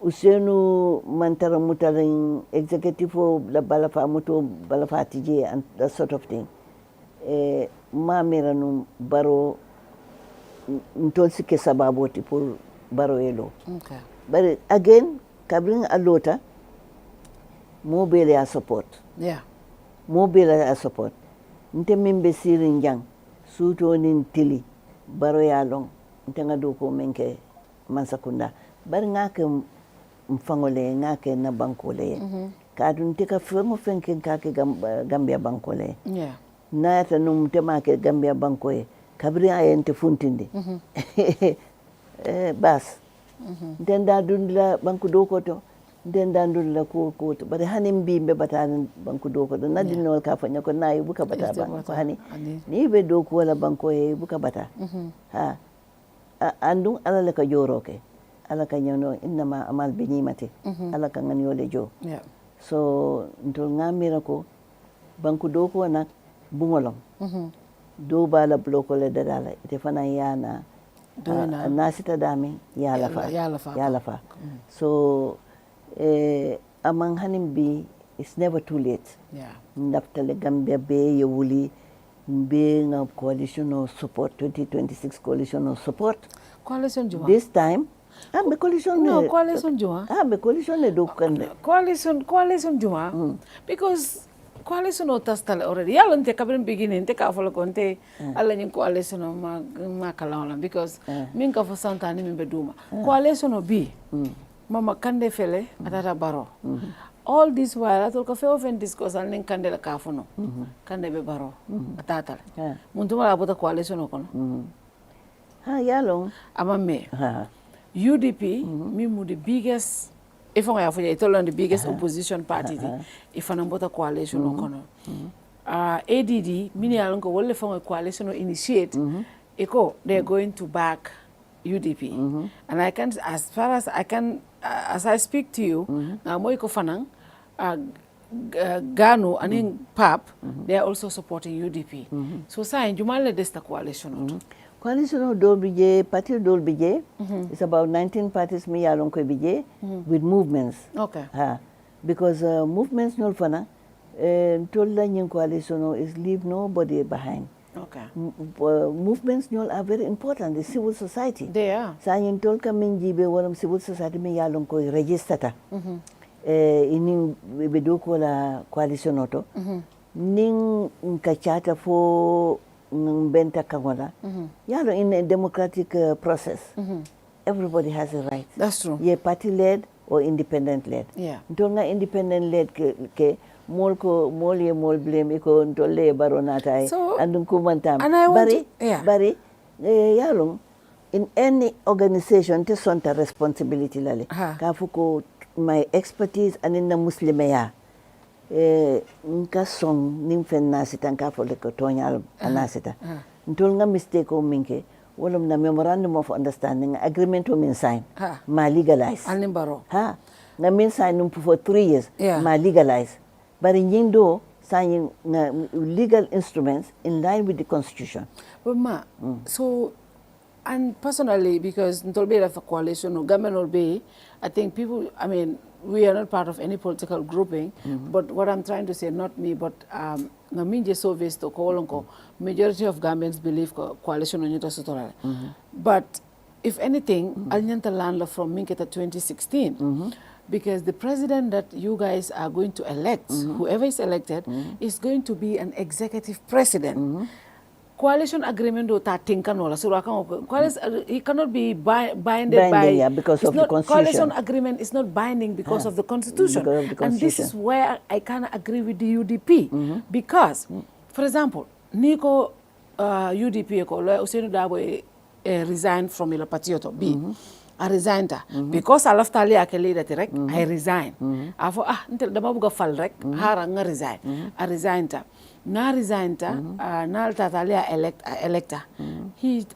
Ousainou mantara mutaring executive la balafa muto balafa tije and that sort of thing. Ma mera no baro ntolsi ke sababoti pour baro elo. Okay. But again, kabring alota mobile ya support. Mobile ya support. Nte mimbe sirin jang suto nin tili baro ya long nte nga doko menke mansakunda. Bari ngake mfangole ngake na bankole. Kadun tika fengo fenke kake Gambia bankole. Na yata numtema ke Gambia bankoe. Kabri ayente funtindi. Bas. Denda dundla banku doko to. Denda dundla ko to. Bari hanim bimbe bataran banku doko to. Nadin no kafanya ko na ibuka bata banko hani. Ni be doko wala bankoe ibuka bata. Ha. Andung ala le ka joroke. Ala ka nyono inma amal binimati. Ala ka nganyole jo. So ntol ngamira ko banku doko nak bungolom. Do bala bloko le dadala ite fana yana nasita dami yalafa. So among hanim bi it's never too late. Ndaftale Gambia be yewuli being a coalition of support 2026 coalition of support. Coalition juma. This time be coalition coalition juma. Be coalition do kan coalition juma because coalition o tastal already yalla nte kabrin beginning te ka folo konte alla nyin coalition ma kala because min ka fo santani min be duma coalition o bi mama kande fele atata baro all this while atol ka fe ofen discuss al nin kande la ka fono kande be baro atata mun tuma la bota coalition o kono yalo amamme UDP mi mu the biggest if I have the biggest opposition party, if I am a coalition, ADD, many are going to form a coalition or initiate. They're going to back UDP, and I can, as far as I can, as I speak to you, now Moiko Fanang, Gano, and in PAP, they are also supporting UDP. So, sign Jumale Desta coalition. Coalition of Dolbije, Party Dolbije, it's about 19 parties me along Bije with movements. Okay. Because movements no fana, tola nying coalition is leave nobody behind. Okay. Movements no are very important. The civil society. They are. Sanyin tolka minjibe walam civil society me along ko register. Ini bedoko la coalition auto. Ning kachata fo Benta Kagola. In a democratic process, everybody has a right. That's true. Ye party led or independent led. Don't independent led ke mol blame iko ntolle baronata so, and kumantam. And I want bari yalong in any organization te sonta responsibility lale. Kafuko my expertise and in the Muslim ya. Nka song nimfen nasita nka fole ko tonyal anasita ntol nga mistake o minke wolom na memorandum of understanding agreement o min sign ma legalize animbaro nga min sign for 3 years ma legalize but nyindo signing legal instruments in line with the constitution but so and personally because ntolbe of a coalition or government will be I think people we are not part of any political grouping, but what I'm trying to say, not me, but Naminje Soviets to Kolonko, majority of Gambians believe coalition on Yuta Sutorale. But if anything, Alnyanta land from Minketa 2016. Because the president that you guys are going to elect, whoever is elected, is going to be an executive president. Coalition agreement do ta tinkanola so he cannot be binded by because of the constitution. Coalition agreement is not binding because of the constitution. And this is where I kind of agree with the UDP because, for example, Nico UDP ko lo Usenu Dabo resigned from ila patioto B. I resigned because I love Tali Akeli that direct. I resigned. After until the mabuga fall rek haranga resign. I resigned. Na resigned. Na Tatalia elector. He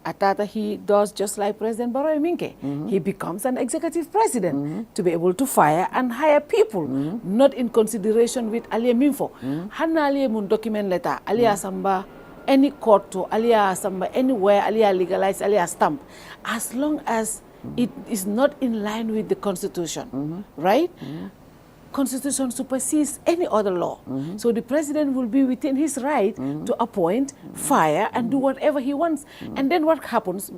does just like President Barrow Minke. He becomes an executive president to be able to fire and hire people, not in consideration with Alia Minfo. Hanna Alia mun document letter Alia Samba. Any court to Alia Samba anywhere Alia legalize Alia stamp, as long as it is not in line with the Constitution, right? Constitution supersedes any other law. So the president will be within his right to appoint, fire, and do whatever he wants. And then what happens?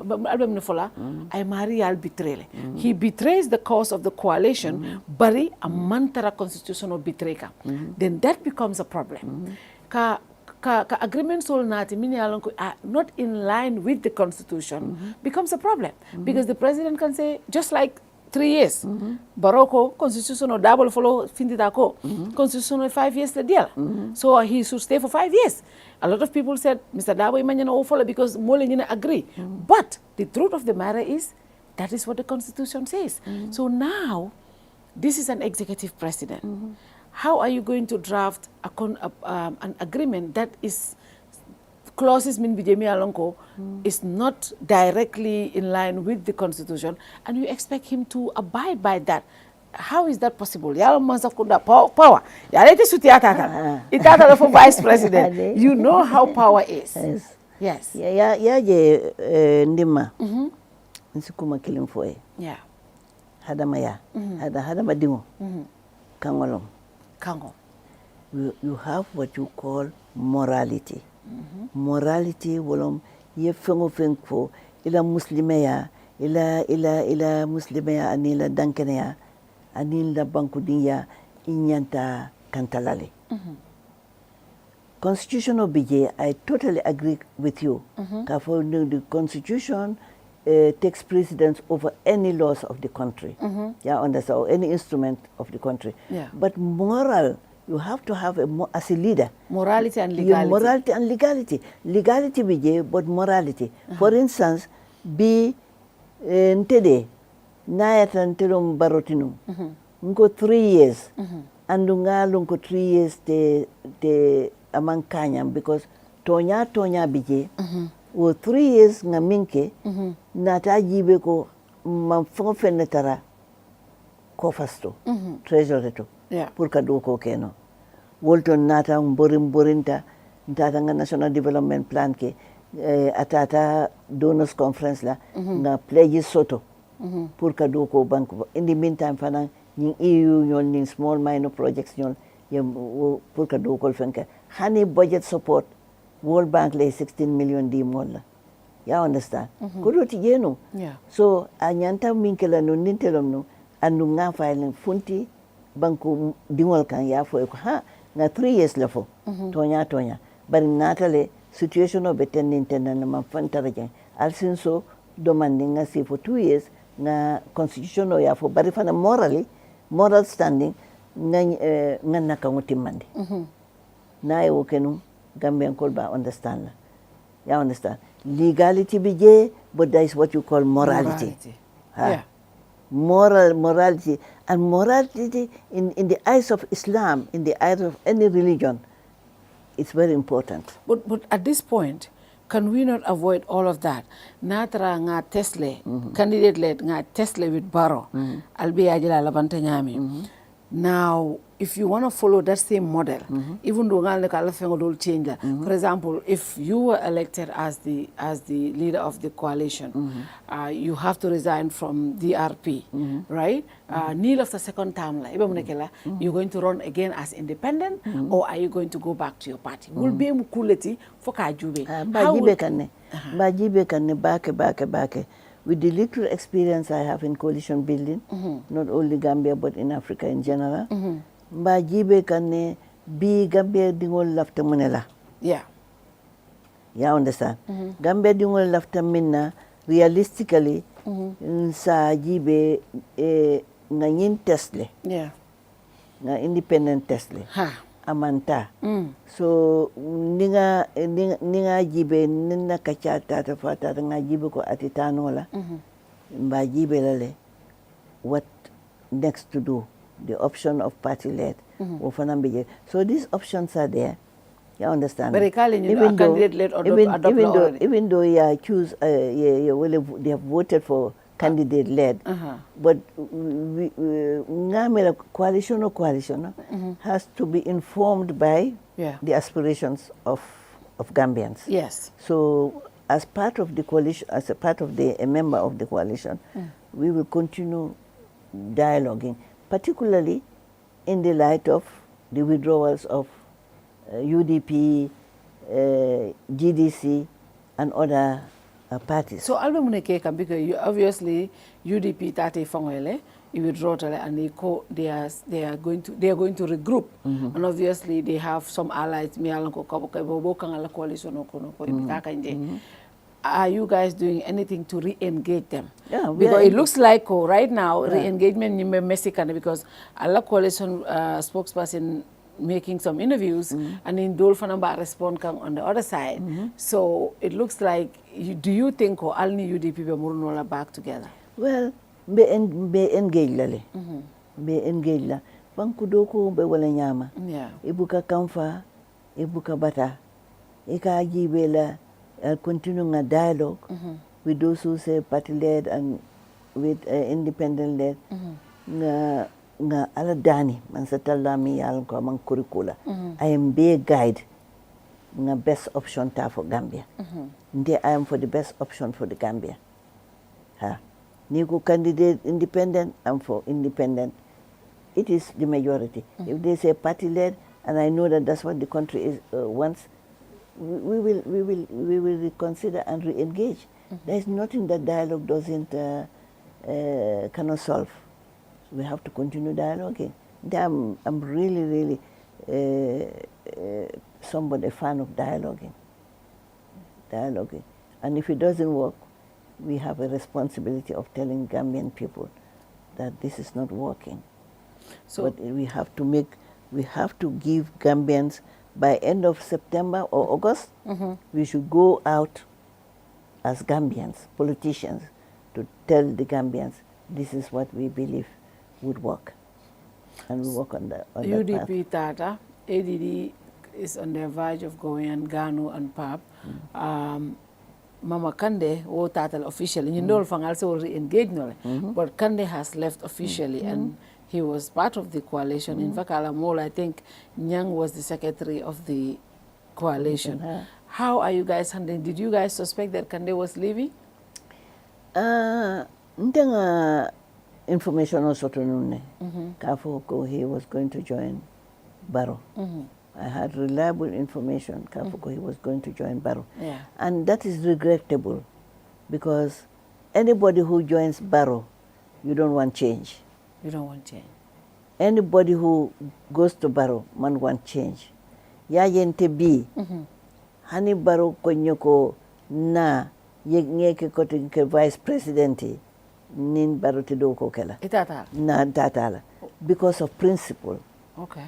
He betrays the cause of the coalition, bari a mantara constitutional betray. Then that becomes a problem. Agreements all not in line with the Constitution becomes a problem because the president can say just like 3 years Baroko constitutional double follow finditako constitutional 5 years the deal so he should stay for 5 years. A lot of people said Mr. Dabo imagine follow because Molin agree, but the truth of the matter is that is what the Constitution says. So now this is an executive president. How are you going to draft an agreement that is clauses min bijemi alonko is not directly in line with the Constitution, and you expect him to abide by that? How is that possible? Yalo mansa kunda power. Yalete sutiata itata for vice president. You know how power is. Yes. Ya je ndima. Nsikuma kilimfoe. Yeah. Hadama ya. Hadama dingo. Kangolong. Kango. You have what you call morality. Morality wolom ye fengo fengfo ila muslimeya ila muslimeya anila dankeneya anila bankudiya inyanta kantalale. Constitutional BJ, I totally agree with you. The Constitution takes precedence over any laws of the country. Yeah, understand, or any instrument of the country. Yeah. But moral, you have to have as a leader. Morality and legality. Morality and legality. Legality BJ, but morality. For instance, be ntede nayatan telom barotinu. Nko 3 years. Andunga lunko 3 years te amankanyam because tonya BJ. Wo 3 years nga minke nata jibe ko manfo fenetara ko fasto treasury to pour ka do ko keno wolton nata borinta ntata nga national development plan ke atata donors conference la nga pledges soto pour ka do ko bank in the meantime fana ni EU ñol ni small minor projects ñol yem pour ka do ko fenka hani budget support World Bank lay 16 million di mola. You understand? Kudo tijeno. Yeah. So anyanta minkela no nintelom no anu nga file funti banku dingol kan ya fo ko ha nga 3 years lafo. Tonya. But natale situation no beten nintenda na mafantara jeng. Alsin so demanding nga si for 2 years nga constitutional ya fo bari fana moral standing nga nakangutimandi. Na e wokenu Gambian Kolba understand. You understand? Legality BJ, but that is what you call morality. Yeah. Morality. And morality in the eyes of Islam, in the eyes of any religion, it's very important. But at this point, can we not avoid all of that? Natra nga Tesla, candidate led nga Tesla with Barrow, albi ajila labante nyami. Now, if you want to follow that same model, even though will change that. For example, if you were elected as the leader of the coalition, you have to resign from DRP, right? Neil of the second term, you're going to run again as independent, or are you going to go back to your party? Will be mukuleti for Kajube. Bajibe kanne bake. with the little experience I have in coalition building, not only Gambia but in Africa in general, mba jibe kane bi Gambia dingol lafta munela. Yeah. You understand? Gambia dingol lafta minna realistically sa jibe nga nyin testle. Yeah. Nga independent testle. Ha. Amanta. So ninga jibe nina kachata tafata nga jibe ko atitanola. Mba jibe lale what next to do, the option of party led. So these options are there. You understand? But candidate led or even though you choose they have voted for candidate led, but ngamela coalition has to be informed by the aspirations of Gambians. Yes. So as part of the coalition, as a part of a member of the coalition, we will continue dialoguing, particularly in the light of the withdrawals of UDP, GDC, and other parties. So Albe Muneke can because obviously UDP tate fangwele, you withdraw and they are going to regroup, and obviously they have some allies. Are you guys doing anything to re-engage them? Yeah, because it looks like right now re-engagement in Mexican because Allah coalition spokesperson making some interviews and in Dolfanamba respond on the other side. So it looks like do you think or Alni UDP be Murunola back together? Well, be engage lale. Be engage la. Pankudoko be wala nyama. Yeah. Ibuka kamfa, ibuka bata. Ika jibela continuing a dialogue with those who say party led and with independent led. Nga ala dani man satalla mi yal ko man curricula. I am be guide nga best option ta for Gambia. I am for the best option for the Gambia. Ha. Niku candidate independent, I'm for independent. It is the majority. If they say party led, and I know that that's what the country is wants, we will reconsider and re-engage. There is nothing that dialogue doesn't cannot solve. We have to continue dialoguing. I'm really a fan of dialoguing. And if it doesn't work, we have a responsibility of telling Gambian people that this is not working. So but we have to give Gambians by end of September or August, we should go out as Gambians, politicians, to tell the Gambians this is what we believe would work. And we work on that UDP path. Tata, ADD is on the verge of going and Ganu and PAP. Mama Kande, Tata officially, you know, also re-engaged, but Kande has left officially and he was part of the coalition. In fact, Alamol, I think Nyang was the secretary of the coalition. How are you guys handling? Did you guys suspect that Kande was leaving? Information also to Nune. Kafoko, he was going to join Barrow. I had reliable information, Kafoko, he was going to join Barrow. Yeah. And that is regrettable because anybody who joins Barrow, you don't want change. You don't want change. Anybody who goes to Barrow, man want change. Ya yente bi, hani Barrow konyoko na yeke kote ke vice president nin Barrow tido ko kela. Itatala. Na tatala. Because of principle. Okay.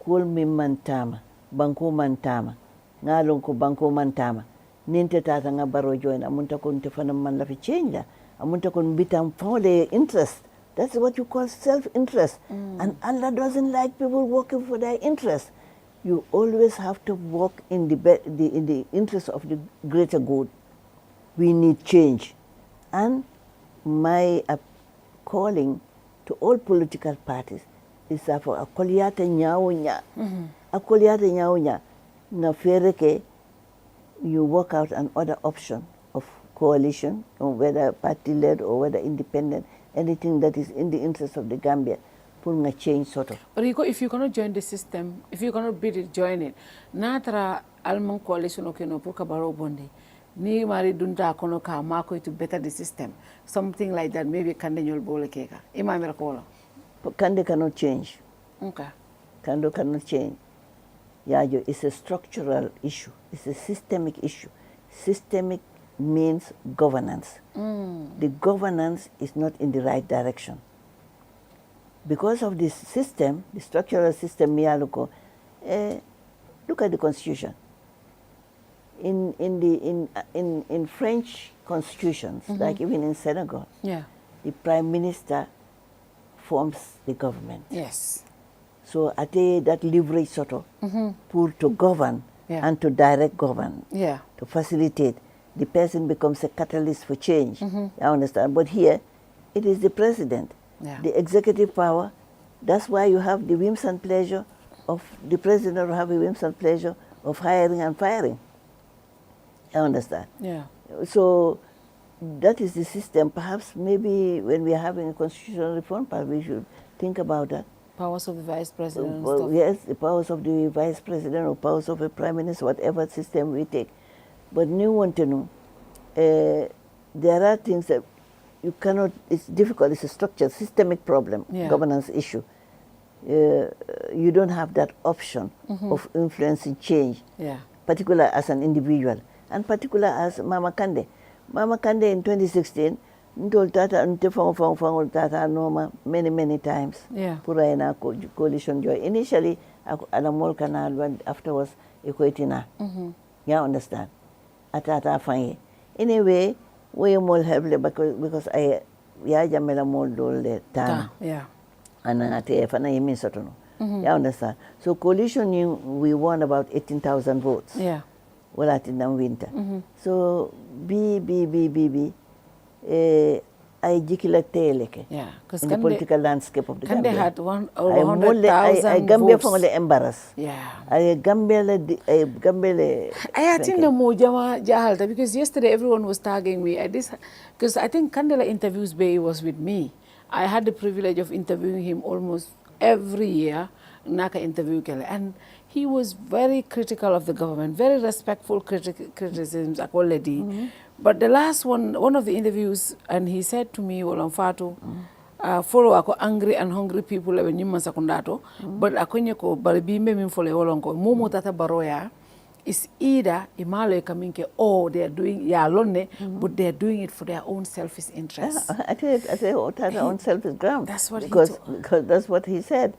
Kul mi mantama, banko mantama, ngalong ko banko mantama. Ninte tata nga Barrow join, amunta kon te fanam man lafi change la. Amunta kon bitam fawle interest. That's what you call self-interest. And Allah doesn't like people working for their interest. You always have to work in the interest of the greater good. We need change. And my calling to all political parties is for a koliyata nyawunya. A koliyata nyawunya. Na fereke, you work out another option of coalition, or whether party-led or whether independent, anything that is in the interest of the Gambia, putting a change sort of. But if you cannot join the system, if you cannot bid it, join it. Natra alman coalition okeno pour kabaro bonde. ni mari dunta kono ka mako to better the system, something like that. Maybe Kande nyol bole keka. Imamira kola. Kande cannot change. Okay. Kando cannot change. Yajo, it's a structural issue. It's a systemic issue. Systemic means governance. The governance is not in the right direction. Because of this system, the structural system, look at the constitution. In French constitutions, like even in Senegal, the prime minister forms the government. Yes. So ate that leverage sort of to govern and to direct govern, to facilitate. The person becomes a catalyst for change. You understand? But here, it is the president, the executive power. That's why you have the whims and pleasure of the president, have a whims and pleasure of hiring and firing. You understand? Yeah. So that is the system. Perhaps maybe when we are having a constitutional reform, perhaps we should think about that. Powers of the vice president. Yes, the powers of the vice president or powers of the prime minister, whatever system we take. But you want to know, there are things that you cannot, it's difficult, it's a structured, systemic problem, governance issue. You don't have that option of influencing change, particularly as an individual, and particular as Mama Kande. Mama Kande in 2016, told Tata Noma many times. Pura ina coalition joy. Initially, Alamol Canal went afterwards Equatina. You understand? Atata fine. Anyway, we more heavily because I jamela more dole time. And ate fana yemi sotono. You understand? So coalition we won about 18,000 votes. Well at in the winter. So B. I jikilatele in the political landscape of the Gambia. Kande had 100,000 I Gambia votes. from the embarrass. I Gambia I think the Mojama Jahalta, because yesterday everyone was tagging me at this, because I think Kandela Interviews Bay was with me. I had the privilege of interviewing him almost every year, Naka interview Kele, and he was very critical of the government, very respectful criticisms already. But the last one of the interviews, and he said to me, Walang Fatou, follow ako angry and hungry people when you masakundato, but akonye ko balibimbe min follow walongo, momo tata baroya is either imalo kaminke or they are doing but they are doing it for their own selfish interests. I tell Tata on selfish ground. That's what because that's what he said.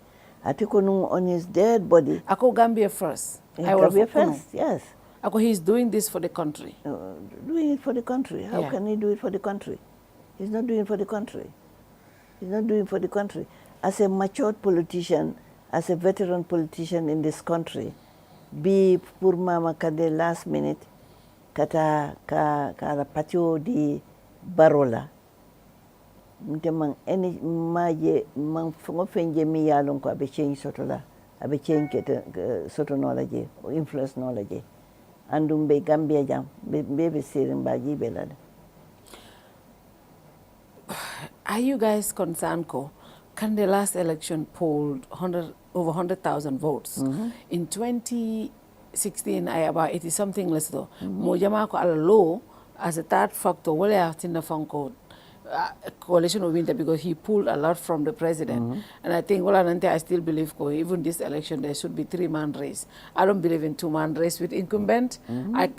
Atikonu on his dead body. Ako Gambia first. Gambia first, yes. Ako he's doing this for the country. Doing it for the country. How can he do it for the country? He's not doing it for the country. He's not doing it for the country. As a matured politician, as a veteran politician in this country, be pour mama kade last minute kata ka patio di barola. Mtemang any maje mang fongo fenje mi yalon ko abe change sotola abe change soto knowledge or influence knowledge andum be Gambia jam be sirin baji belade. Are you guys concerned ko Kande last election polled over 100,000 votes. In 2016 I about 80 something less though. Mojama ko ala low as a third factor wale atinda fanko coalition of winter because he pulled a lot from the president. And I think I still believe even this election there should be 3-man race. I don't believe in 2-man race with incumbent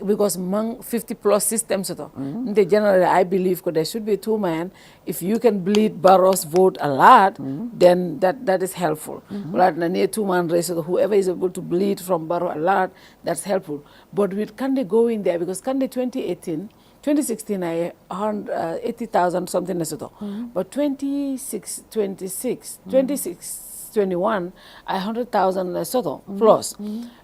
because among 50 plus systems generally I believe there should be 2-man. If you can bleed Barrow's vote a lot, then that is helpful. But in a 2-man race, whoever is able to bleed from Barrow a lot, that's helpful. But with Kande going there, because Kande 2016 I earned 80,000 something but 21 I 100,000 plus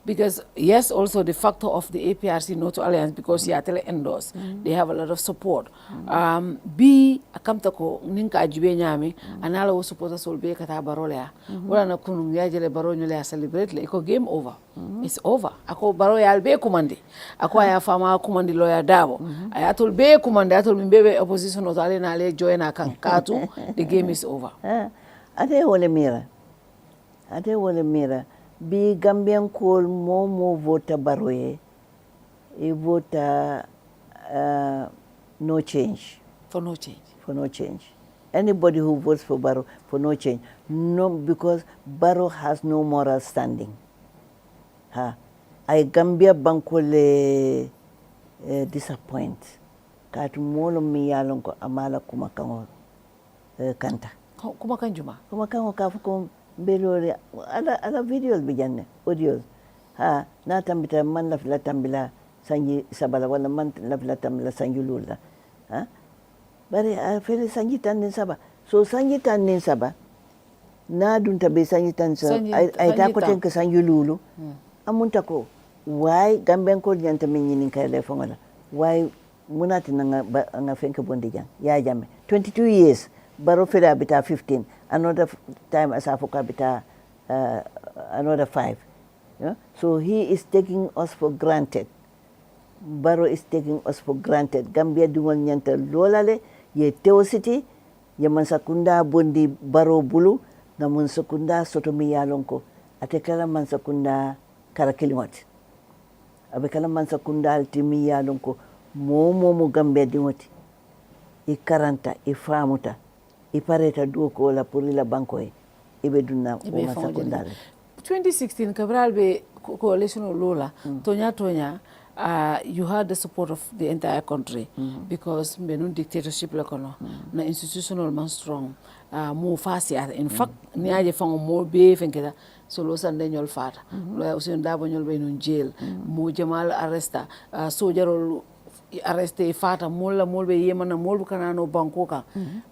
because yes also the factor of the APRC Noto Alliance because Yatele endorse they have a lot of support. B akamtako ninka ajibe nyami anala wo supporter solbe kata barolea wala na kunu yajele baronyo le celebrate le iko game over. It's over. Ako baro ya albe kumandi. Ako ya fama kumandi lawyer dabo. Ayatol be kumandi atol mbebe opposition otale na le join akankatu. The game is over. Ate wole mira. Bi Gambian call mo vota baroye. E vota no change. For no change. For no change. Anybody who votes for Barrow, for no change. No, because Barrow has no moral standing. I Gambia bankole disappoint. Katu molo mi yalon ko amala kumakango kanta. Kumakan juma. Kumakango kafuko belore ala videos bijanne, audios. Na tambita man la fila tambila sanji sabala wala man la fila tambila sanji lula. Bari fele sanji tanin saba. So sanji tanin saba. Na dunta be sanji tanin saba. Ay ta ko tenke sanji lulu. Amunta ko why Gambian ko nyanta minyin kay fongola. Why munati nga fenke bondi jang. Ya jame. 22 years. Baro fela bita 15. Another time asafoka bita another 5. Yeah? So he is taking us for granted. Barrow is taking us for granted. Gambia dungal nyanta lolale ye teosity ye mansakunda bondi Barrow bulu na mansakunda sotomi yalonko atekala mansakunda karakilimot abekala mansakunda altimi yalonko momo Gambia dingoti I karanta I famuta I pareta duoko la purila bankoe ibe dunna mansakunda 2016 Cabral be coalition Lola Tonya you had the support of the entire country because benun dictatorship la kono na institutional man strong mo fasi in fact ni aje fango mo be fenkeda so lo sande nyol fata lo usen dabo nyol be nun jail mo jamal arresta sojarol arresté fata molla molbe yemana molbu kanano bankoka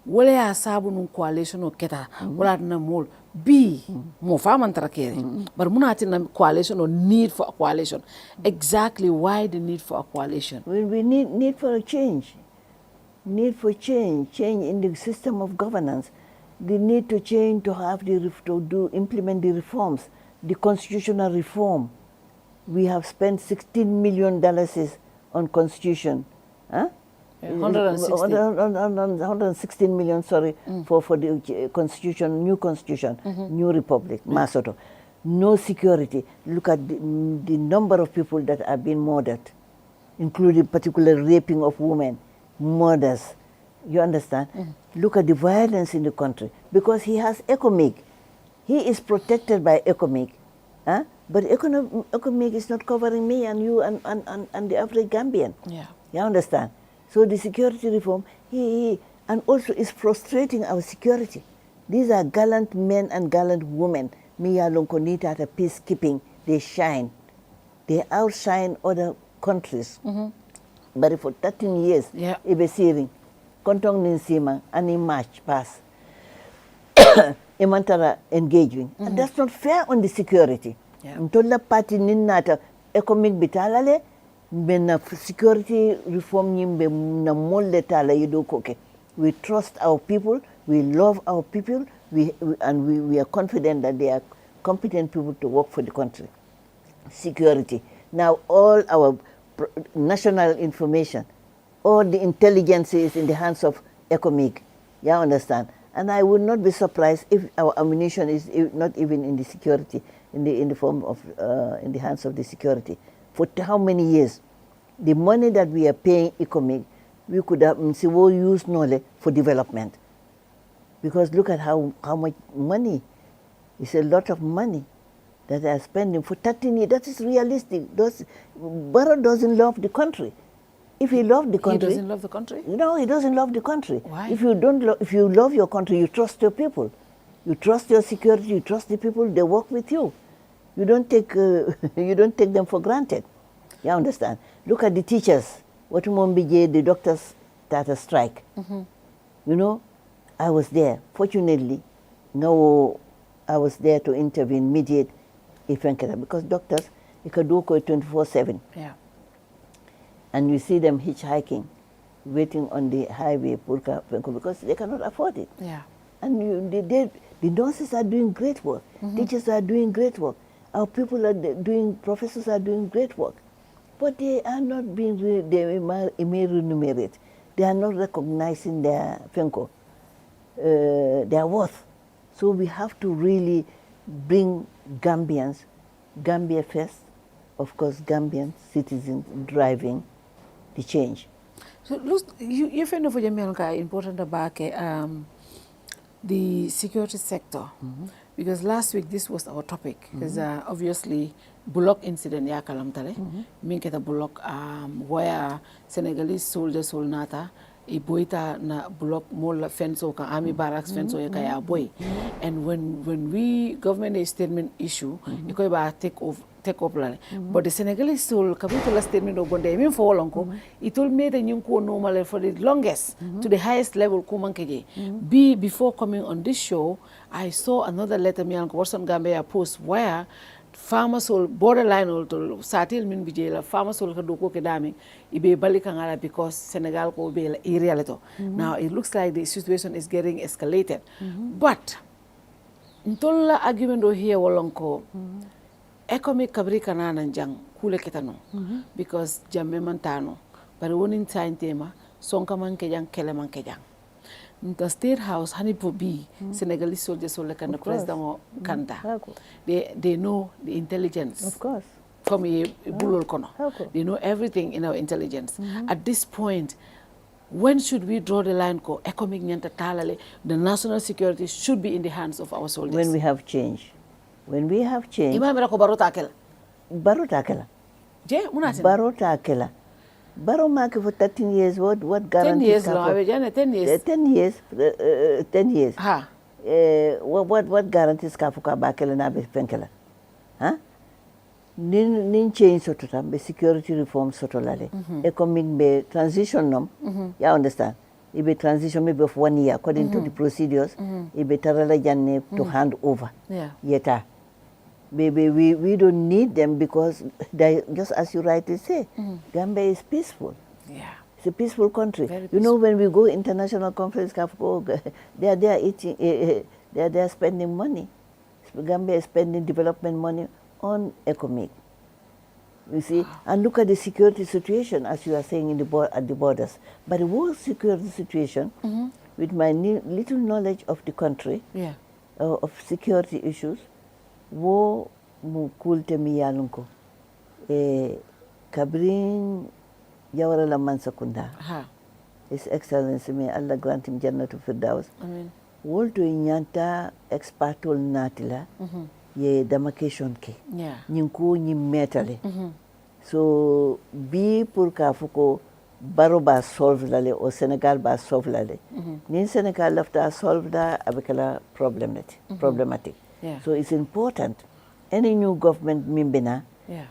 wala ya sabu nun coalition o keta wala na mol bi mo faman trakere but munati na coalition or need for a coalition exactly why the need for a coalition we need for a change change in the system of governance the need to change to have implement the reforms the constitutional reform we have spent $16 million on constitution, 116 million, sorry, for the constitution, new republic, Masoto. No security. Look at the number of people that are being murdered, including particular raping of women, murders. You understand? Look at the violence in the country because he has ECOMIG. He is protected by ECOMIG. But ECOMIG is not covering me and you and the average Gambian. Yeah. You understand? So the security reform, and also is frustrating our security. These are gallant men and gallant women. Mia Lonkonita at peacekeeping, they shine. They outshine other countries. But for 13 years, ibe siring, kontong ninsima, ani march pass. Imantara engaging. And that's not fair on the security. Ntola party ninata economic bitalale bena security reform nyimbe na molle tala yido koke. We trust our people, we love our people, we are confident that they are competent people to work for the country. Security. Now all our national information, all the intelligence is in the hands of ECOMIG. You understand? And I would not be surprised if our ammunition is not even in the security, in the form of in the hands of the security. For how many years? The money that we are paying ECOMIG, we could have used knowledge for development. Because look at how much money, it's a lot of money that they are spending for 13 years. That is realistic. Barrow doesn't love the country. If he loved the country, he doesn't love the country. No, he doesn't love the country. Why? If you if you love your country, you trust your people, you trust your security, you trust the people. They work with you. You don't take them for granted. You understand? Look at the teachers. What the doctors started strike. You know, I was there. Fortunately, no, I was there to intervene, mediate, because doctors, you can do 24/7. Yeah. And you see them hitchhiking, waiting on the highway, because they cannot afford it. Yeah. And the nurses are doing great work. Teachers are doing great work. Our people are professors are doing great work. But they are not being remunerated. They are not recognizing their worth. So we have to really bring Gambians, Gambia first, of course, Gambian citizens driving the change. So, look, you find for Jamaica important about the security sector, because last week this was our topic, because obviously Bullock incident ya kalamtale, minketa Bullock where Senegalese soldiers will nata iboita na Bullock mall fence or army barracks fence or kaya boy, and when we government a statement issue, you go about take up lale. But the Senegalese soul kabitola statement of bonde even for lonko, it told me the nyunko normal for the longest to the highest level kumankeje. Before coming on this show, I saw another letter me uncle Watson Gambia post where farmers will borderline or to satil min bijela farmers will do ko kedami ibe balikangala because Senegal ko be area leto. Now it looks like the situation is getting escalated. But ntolla argument here wolonko economic kabri kanana jang kule ketano because jamme mantano but wonin time tema sonka man kejang kele man kejang the state house hani pobi Senegalese soldiers so like the president or kanta they know the intelligence, of course, from a bulol kono they know everything in our intelligence. At this point, when should we draw the line ko economic nyanta talale the national security should be in the hands of our soldiers? When we have change. When we have change. Imam ko baro takela. Baro takela. Je munasin. Baro takela. Baro mark for 13 years. What guarantees? 10 years long. 10 years. 10 years. 10 years. Ha. What guarantees kafuka bakela na be penkela? Huh? Nin change soto be security reform soto lale. Economic be transition nom. You understand? It be transition maybe of 1 year according to the procedures. It be tarala janne to hand over. Yeah. Yeta. Baby, we don't need them because they, just as you rightly say, Gambia is peaceful. Yeah. It's a peaceful country. Very peaceful. You know, when we go international conference, they are there eating, they are there spending money. Gambia is spending development money on economic. You see, and look at the security situation, as you are saying at the borders. But the whole security situation, with my little knowledge of the country, of security issues, wo mu kulte mi yalunko kabrin jawara la man sakunda His Excellency may Allah grant him Jannatu Firdaus. Amen. Wolto nyanta expertol natila ye demarcation ke nyinko nyimetale so bi pour ka fuko baro ba solve lale o Senegal ba solve lale nin Senegal lafta solve da abekala problematic. So it's important. Any new government mimbina,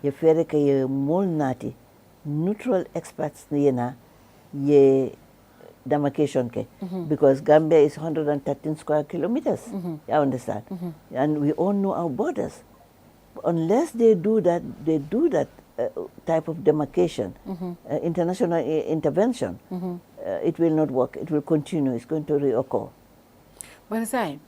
ye fere ke ye mol nati, neutral experts yena ye demarcation ke, because Gambia is 113 square kilometers. You understand? And we all know our borders. Unless they do that type of demarcation, international intervention, it will not work. It will continue. It's going to reoccur. But aside,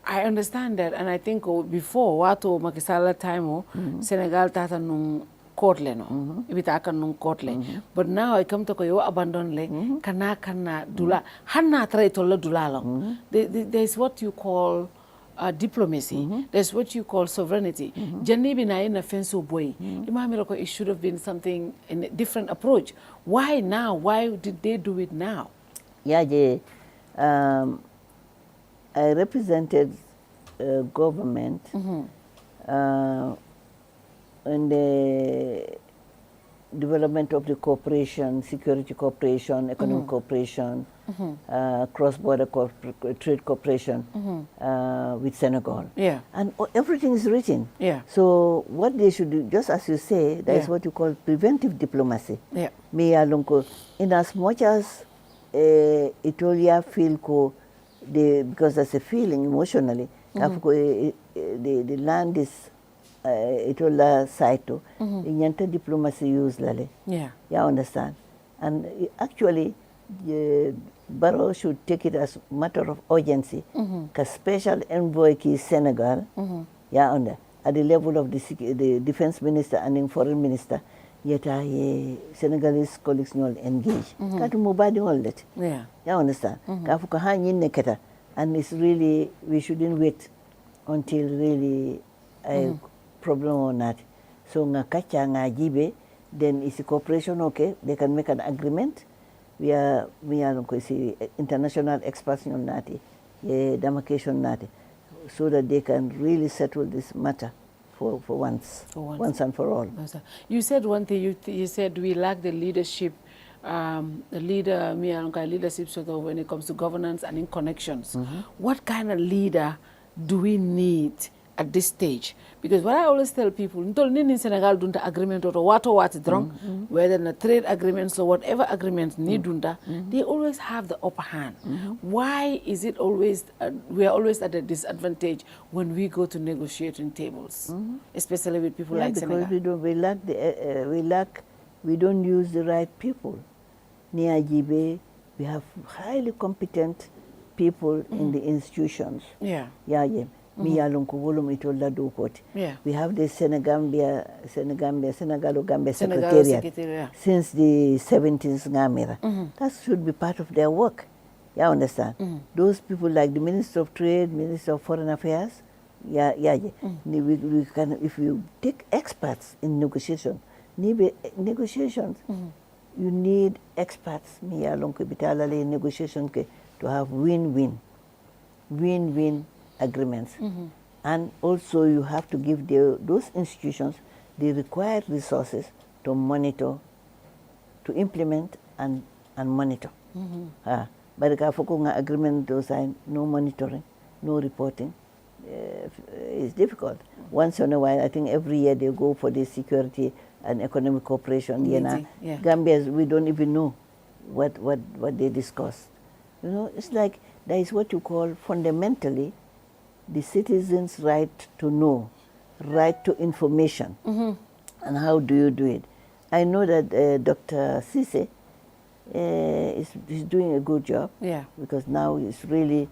I understand that, and I think before wato makisala time Senegal tata nung court le no ibita akan nung court le but now I come to ko yo abandon le kana dula hanna try to la dula long there's what you call diplomacy, there's what you call sovereignty. Janibi na ina fenso boy imamira ko it should have been something in a different approach. Why now? Why did they do it now? I represented government in the development of the cooperation, security cooperation, economic cooperation, cross-border trade cooperation with Senegal. And everything is written. So what they should do, just as you say, that is what you call preventive diplomacy. In as much as Itolia feel ko because there's a feeling emotionally, the land is itola saito, inyanta diplomacy use lale. You understand? And actually, Barrow should take it as a matter of urgency, because special envoy ki Senegal, at the level of the defense minister and the foreign minister, yet Senegalese colleagues ñol engage. Katu mubadi all that. You understand? Kafuka hanyin neketa, and it's really, we shouldn't wait until really a problem or not. So nga kacha nga jibe, then is the cooperation okay? They can make an agreement, we are international experts on nati, demarcation nati, so that they can really settle this matter for once and for all. You said one thing. You said we lack the leadership, leadership sort of when it comes to governance and in connections. What kind of leader do we need at this stage? Because what I always tell people, in Senegal don't agreement or what drunk, whether in a trade agreements or whatever agreements need they always have the upper hand. Why is it always we are always at a disadvantage when we go to negotiating tables, especially with people like Senegal? Because we don't use the right people. Near Jibe, we have highly competent people in the institutions. Yeah. We have the Senegambia Secretariat since the 70s. That should be part of their work. You understand? Those people like the Minister of Trade, Minister of Foreign Affairs, we can, if you take experts in negotiations, you need experts negotiation to have win-win agreements. And also you have to give those institutions the required resources to monitor, to implement and monitor. But the agreement to sign, no monitoring, no reporting, it's difficult. Once in a while, I think every year they go for the security and economic cooperation. Gambia, we don't even know what they discuss. You know, it's like there is what you call fundamentally the citizens' right to know, right to information. And how do you do it? I know that Dr. Cisse is doing a good job because now he's really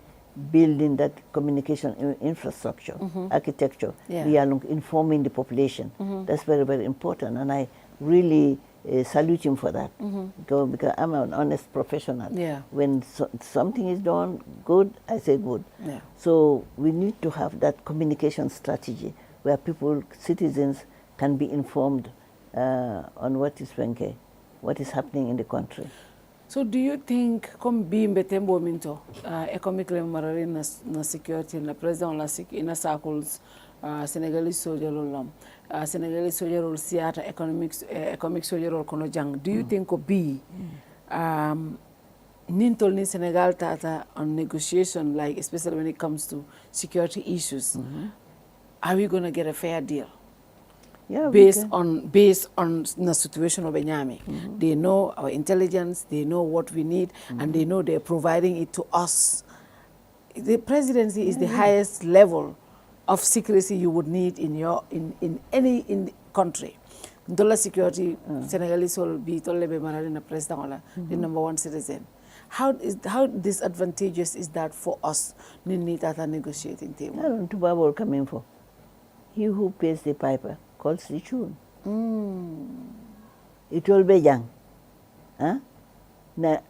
building that communication infrastructure, architecture. We are informing the population. That's very, very important. And I really salute him for that because I'm an honest professional. When something is done good, I say good. So we need to have that communication strategy where people, citizens, can be informed on what is happening in the country. So do you think, comme bimbe tembo minto, economically marari na security na president la ina circles Senegalese soldier lom, Senegalese soldier siata economic soldier kono jang. Do you think ko be nintol ni Senegal tata on negotiation, like especially when it comes to security issues, are we going to get a fair deal? Based on the situation of Benyami. They know our intelligence, they know what we need, and they know they're providing it to us. The presidency is the highest level of secrecy you would need in any country. Dollar security, Senegalese will be told the president, the number one citizen. How disadvantageous is that for us? Negotiating table. I don't know what coming for. He who pays the piper calls the tune. It will be young.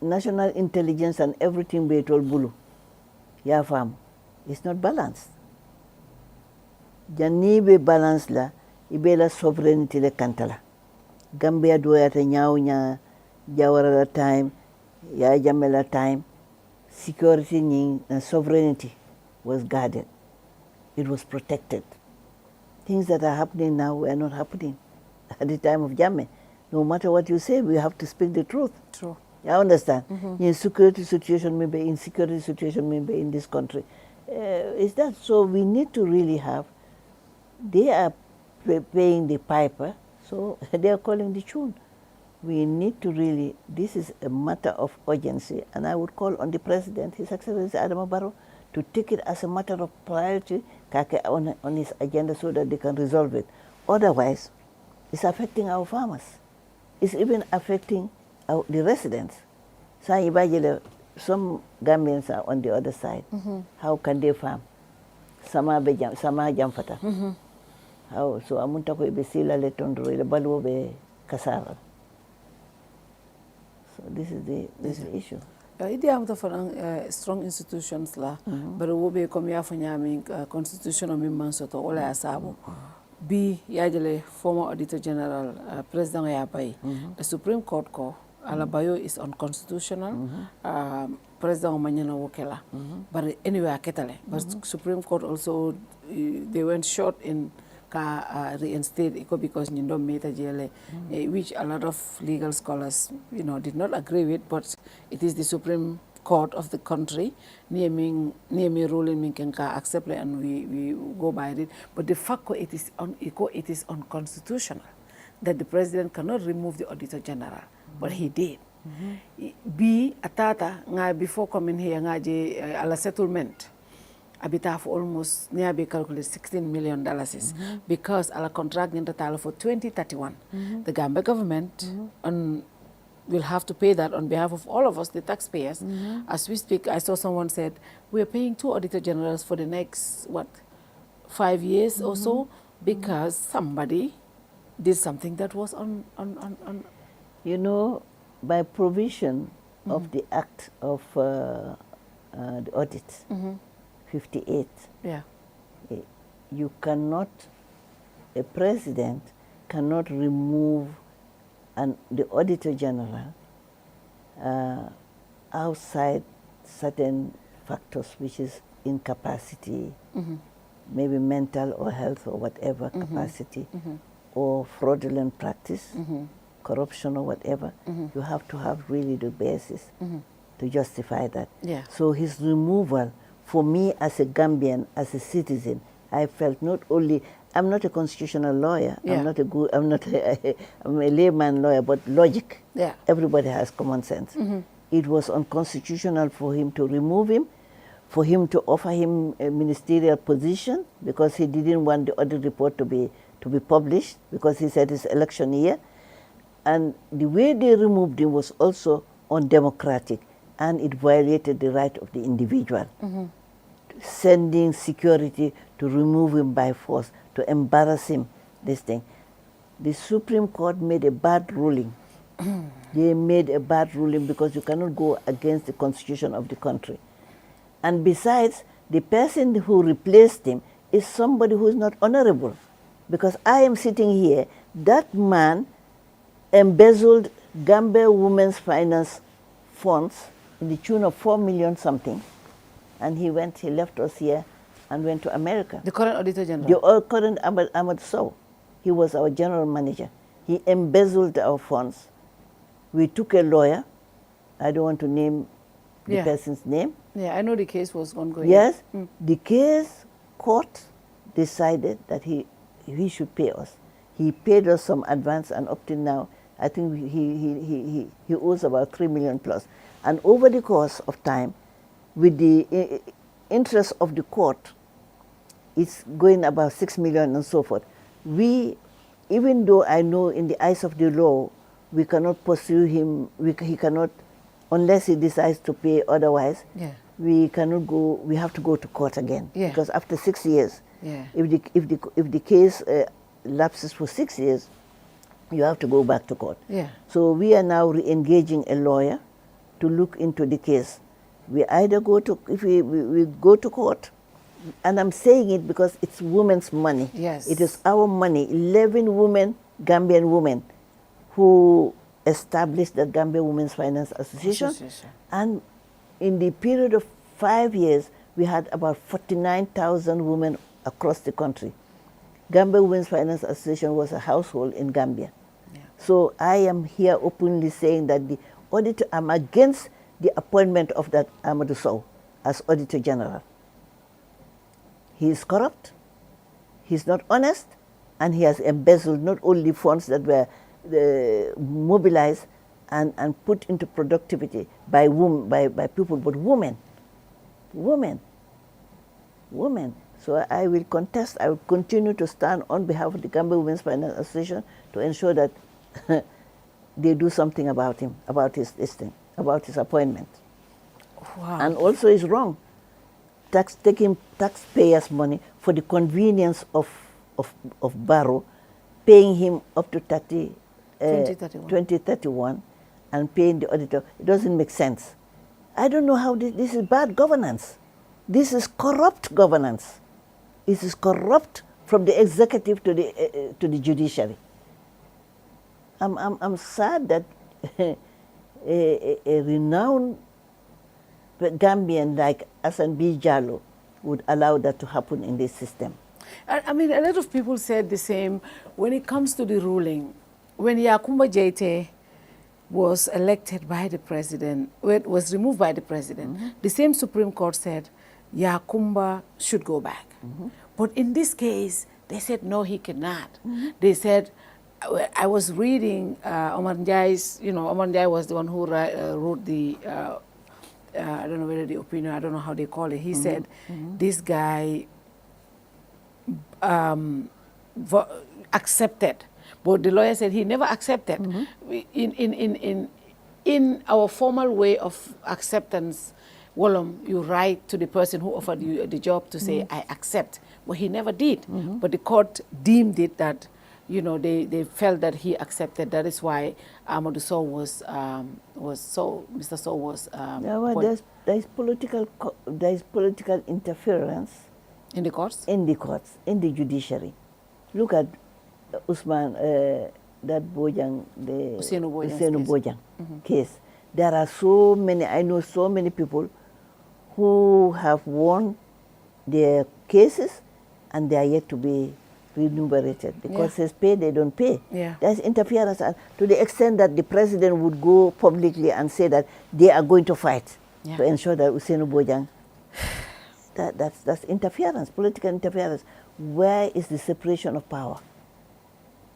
National intelligence and everything be told bulu. Ya fam. It's not balanced. Jani be balanced la, ibela sovereignty le kantala. Gambia do at a nyaunya, Jawara time, ya Jamela time. Security and sovereignty was guarded. It was protected. Things that are happening now were not happening at the time of Jammeh. No matter what you say, we have to speak the truth. True. You understand? In security situation, maybe insecurity situation, maybe in this country. Is that so? We need to really have. They are paying the piper, so they are calling the tune. We need to really. This is a matter of urgency, and I would call on the president, His Excellency Adama Barrow, to take it as a matter of priority on his agenda so that they can resolve it. Otherwise, it's affecting our farmers. It's even affecting the residents. Some Gambians are on the other side. How can they farm? Sama jamfata. How? So amunta ko ibesila letondro ile baluo be kasara. So this is the issue. Idea am strong institutions la but wo be comme ya fanyami constitution of Minsoto wala asabo bi yajale former auditor general president ya pay the Supreme Court ko Alabayo is unconstitutional. President Omanyana Wokela. But anyway, Ketale. But Supreme Court also, they went short in reinstate Iko because Nindo Meta JLA, which a lot of legal scholars, did not agree with, but it is the Supreme Court of the country, naming ruling me can accept it and we go by it. But the fact it is unconstitutional that the president cannot remove the Auditor General, but he did. B atata nga before coming here nga je ala settlement abita for almost near be calculate $16 million because ala contract in total for 2031. The Gambia government will have to pay that on behalf of all of us, the taxpayers. As we speak, I saw someone said we are paying 2 Auditor Generals for the next 5 years or so because somebody did something that was on. By provision of the Act of the Audit, 58, a president cannot remove the Auditor General outside certain factors, which is incapacity, maybe mental or health or whatever capacity, or fraudulent practice, corruption or whatever. You have to have really the basis to justify that. So his removal, for me as a Gambian, as a citizen, I felt not only, I'm not a constitutional lawyer, I'm a layman lawyer, but logic. Everybody has common sense. It was unconstitutional for him to remove him, for him to offer him a ministerial position, because he didn't want the audit report to be published, because he said it's election year. And the way they removed him was also undemocratic, and it violated the right of the individual. Sending security to remove him by force, to embarrass him, this thing. The Supreme Court made a bad ruling. They made a bad ruling because you cannot go against the constitution of the country. And besides, the person who replaced him is somebody who is not honorable. Because I am sitting here, that man embezzled Gambia Women's Finance funds in the tune of 4 million something, and he left us here and went to America. The current Auditor General? The current Ahmad Sow. He was our general manager. He embezzled our funds. We took a lawyer. I don't want to name the person's name. Yeah, I know the case was ongoing. Yes, the case court decided that he should pay us. He paid us some advance, and up till now, I think he owes about 3 million plus. And over the course of time, with the interest of the court, it's going about 6 million and so forth. Even though I know in the eyes of the law, we cannot pursue him, he cannot, unless he decides to pay otherwise, we cannot go, we have to go to court again. Because after 6 years, if the case lapses for 6 years, you have to go back to court. So we are now re-engaging a lawyer to look into the case. We either go to, if we go to court, and I'm saying it because it's women's money. It is our money. 11 women, Gambian women, who established the Gambia Women's Finance Association. And in the period of 5 years, we had about 49,000 women across the country. Gambia Women's Finance Association was a household in Gambia. So I am here openly saying that the auditor, I'm against the appointment of that Amadou Sow as Auditor General. He is corrupt, he's not honest, and he has embezzled not only funds that were mobilized and put into productivity by people, but women. So I will contest, I will continue to stand on behalf of the Gambia Women's Finance Association to ensure that they do something about him, about his appointment. And also it's wrong. Taking taxpayers' money for the convenience of Barrow, paying him up to 2031 and paying the auditor. It doesn't make sense. I don't know how this is bad governance. This is corrupt governance. It is corrupt from the executive to the judiciary. I'm sad that a renowned Gambian like Hassan B. Jallow would allow that to happen in this system. I mean, a lot of people said the same when it comes to the ruling. When Yakumba Jaite was elected by the president, was removed by the president, the same Supreme Court said Yakumba should go back. But in this case, they said no, he cannot. They said, I was reading Omar Njai's, Omar Njai was the one who wrote the, I don't know whether the opinion, I don't know how they call it. He said, this guy accepted. But the lawyer said he never accepted. In our formal way of acceptance, Wolom, you write to the person who offered you the job to say, I accept. But he never did. But the court deemed it that, they felt that he accepted. That is why Amadou Sow Mr. Sow was. There's political interference in the courts? In the courts, in the judiciary. Look at Usman, that Bojang, the Usenu Bojang case. There are so many, I know so many people who have won their cases and they are yet to be remunerated. The court says pay, they don't pay. There's interference to the extent that the president would go publicly and say that they are going to fight to ensure that Usenu Bojang. That's interference, political interference. Where is the separation of power?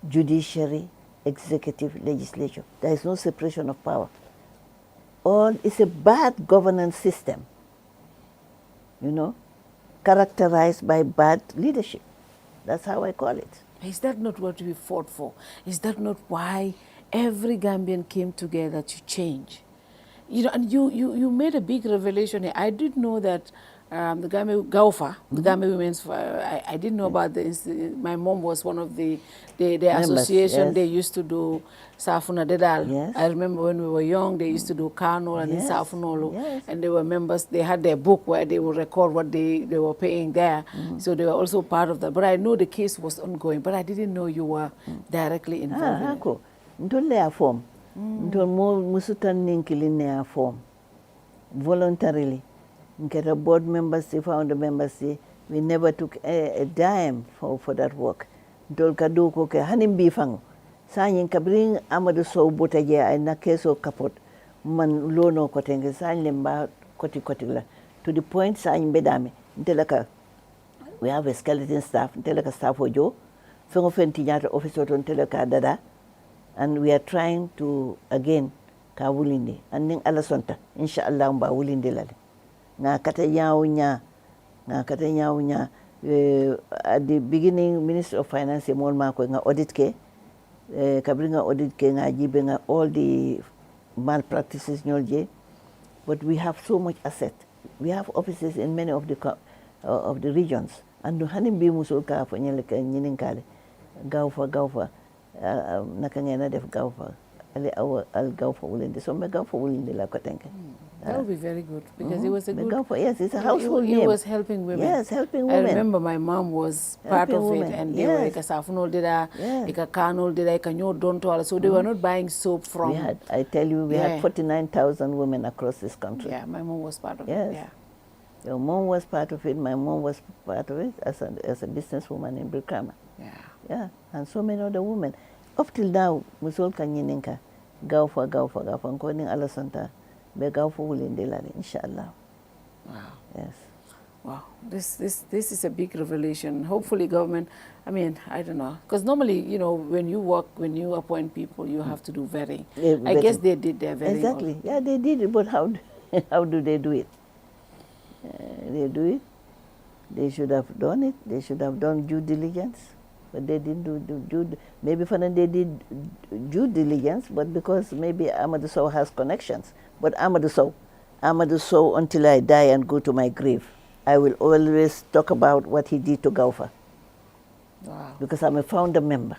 Judiciary, executive, legislature. There is no separation of power. It's a bad governance system, characterized by bad leadership. That's how I call it. Is that not what we fought for? Is that not why every Gambian came together to change? And you made a big revelation here. I did know that the Gambian Gaufa, the Gambian Women's, I didn't know about this. My mom was one of the association. They used to do Safuna Dedal. I remember when we were young, they used to do Kano and Safunolo, and they were members. They had their book where they would record what they were paying there. So they were also part of that. But I know the case was ongoing, but I didn't know you were directly involved in it. Form. Musutan ninkili form. Voluntarily. Nketa board members, founder members, we never took a dime for that work. Ntol kaduko ke hanim bifango. Sanyin kabring Amadou Sow botaje ay na keso kapot. Man lono kotenge sanyin lemba koti la. To the point sanyin bedame. Ntelaka, we have a skeleton staff. Ntelaka staff ojo. Fengo fenti nyata office oto ntelaka dada. And we are trying to, again, ka wulindi. And ning alasonta. Inshallah mba wulindi lale. Nga kata nyawunya. At the beginning, Minister of Finance mol mako nga audit ke. Kabringa audit ke nga jibe nga all the malpractices nyolje. But we have so much asset. We have offices in many of the regions. And hanim bi musul ka fa nyele ka nyinin kale. Gaufa. Nakangena def Gaufa. Al Gaufa wulinde. So me Gaufa wulinde la ko tenke. That would be very good because it was a good. Yes, it's a household name. It was helping women. Yes, helping women. I remember my mom was part of it, and they were like a safunol dida, like a canol dida, like a new donto. So they were not buying soap from. We had, I tell you, we had 49,000 women across this country. Yeah, my mom was part of it. Yeah. Your mom was part of it. My mom was part of it as a businesswoman in Brikama. Yeah, and so many other women. Up till now, Musol Kanyininka, Gaufa, Nkoning Alasanta. Inshallah. Wow. Yes. Wow. This is a big revelation. Hopefully government, I don't know. Because normally, when you appoint people, you have to do vetting. I guess they did their vetting. Exactly. Yeah, they did it, but how do they do it? They do it. They should have done it. They should have done due diligence. But they didn't do maybe for them they did due diligence, but because maybe Amadou Sow has connections. But Amadou Sow, until I die and go to my grave, I will always talk about what he did to Gaufa. Wow. Because I'm a founder member.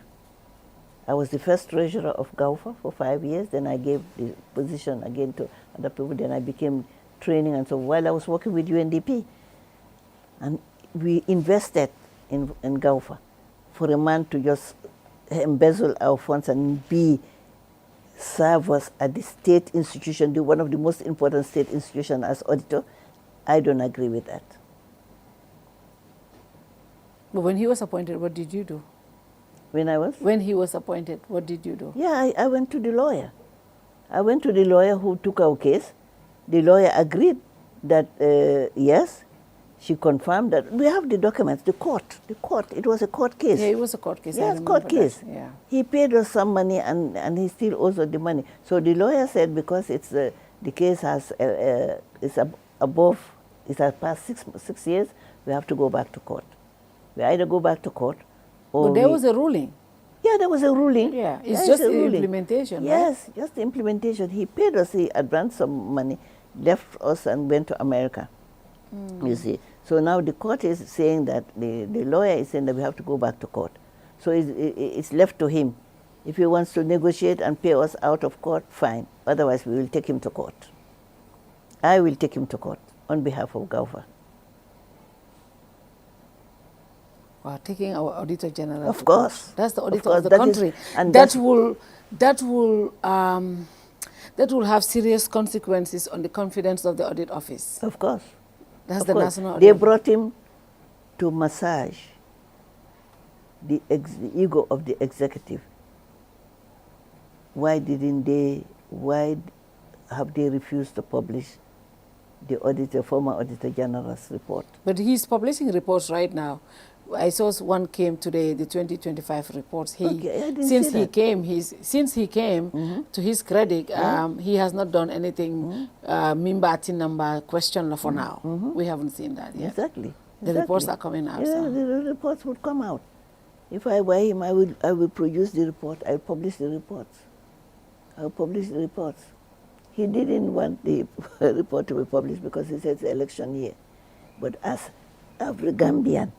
I was the first treasurer of Gaufa for 5 years. Then I gave the position again to other people. Then I became training. And so while I was working with UNDP, and we invested in Gaufa for a man to just embezzle our funds and be serve us at the state institution, one of the most important state institutions as auditor, I don't agree with that. But when he was appointed, what did you do? When he was appointed, what did you do? Yeah, I went to the lawyer. I went to the lawyer who took our case. The lawyer agreed that, yes, she confirmed that we have the documents, the court, it was a court case. Yeah, it was a court case. Yes, court case. Yeah. He paid us some money and he still owes us the money. So the lawyer said because it's the case has it's above, it has passed 6 years, we have to go back to court. We either go back to court or but there was a ruling. Yeah, there was a ruling. Yeah, it's just the implementation, yes, right? Just the implementation. He paid us, he advanced some money, left us and went to America, you see. So now the court is saying that, the lawyer is saying that we have to go back to court. So it's left to him. If he wants to negotiate and pay us out of court, fine. Otherwise, we will take him to court. I will take him to court on behalf of Gaufa. Wow, taking our Auditor General. Of course. That's the auditor of the country. That will have serious consequences on the confidence of the audit office. Of course. That's the national audit. They brought him to massage the ego of the executive. Why have they refused to publish the former Auditor General's report? But he's publishing reports right now. I saw one came today, the 2025 reports. Since he came, to his credit, he has not done anything. Mimbati number question for now. We haven't seen that yet. Exactly. The reports are coming out. Yeah, so. the reports would come out. If I were him, I will produce the report. I'll publish the reports. I'll publish the reports. He didn't want the report to be published because he said it's election year. But as every Gambian,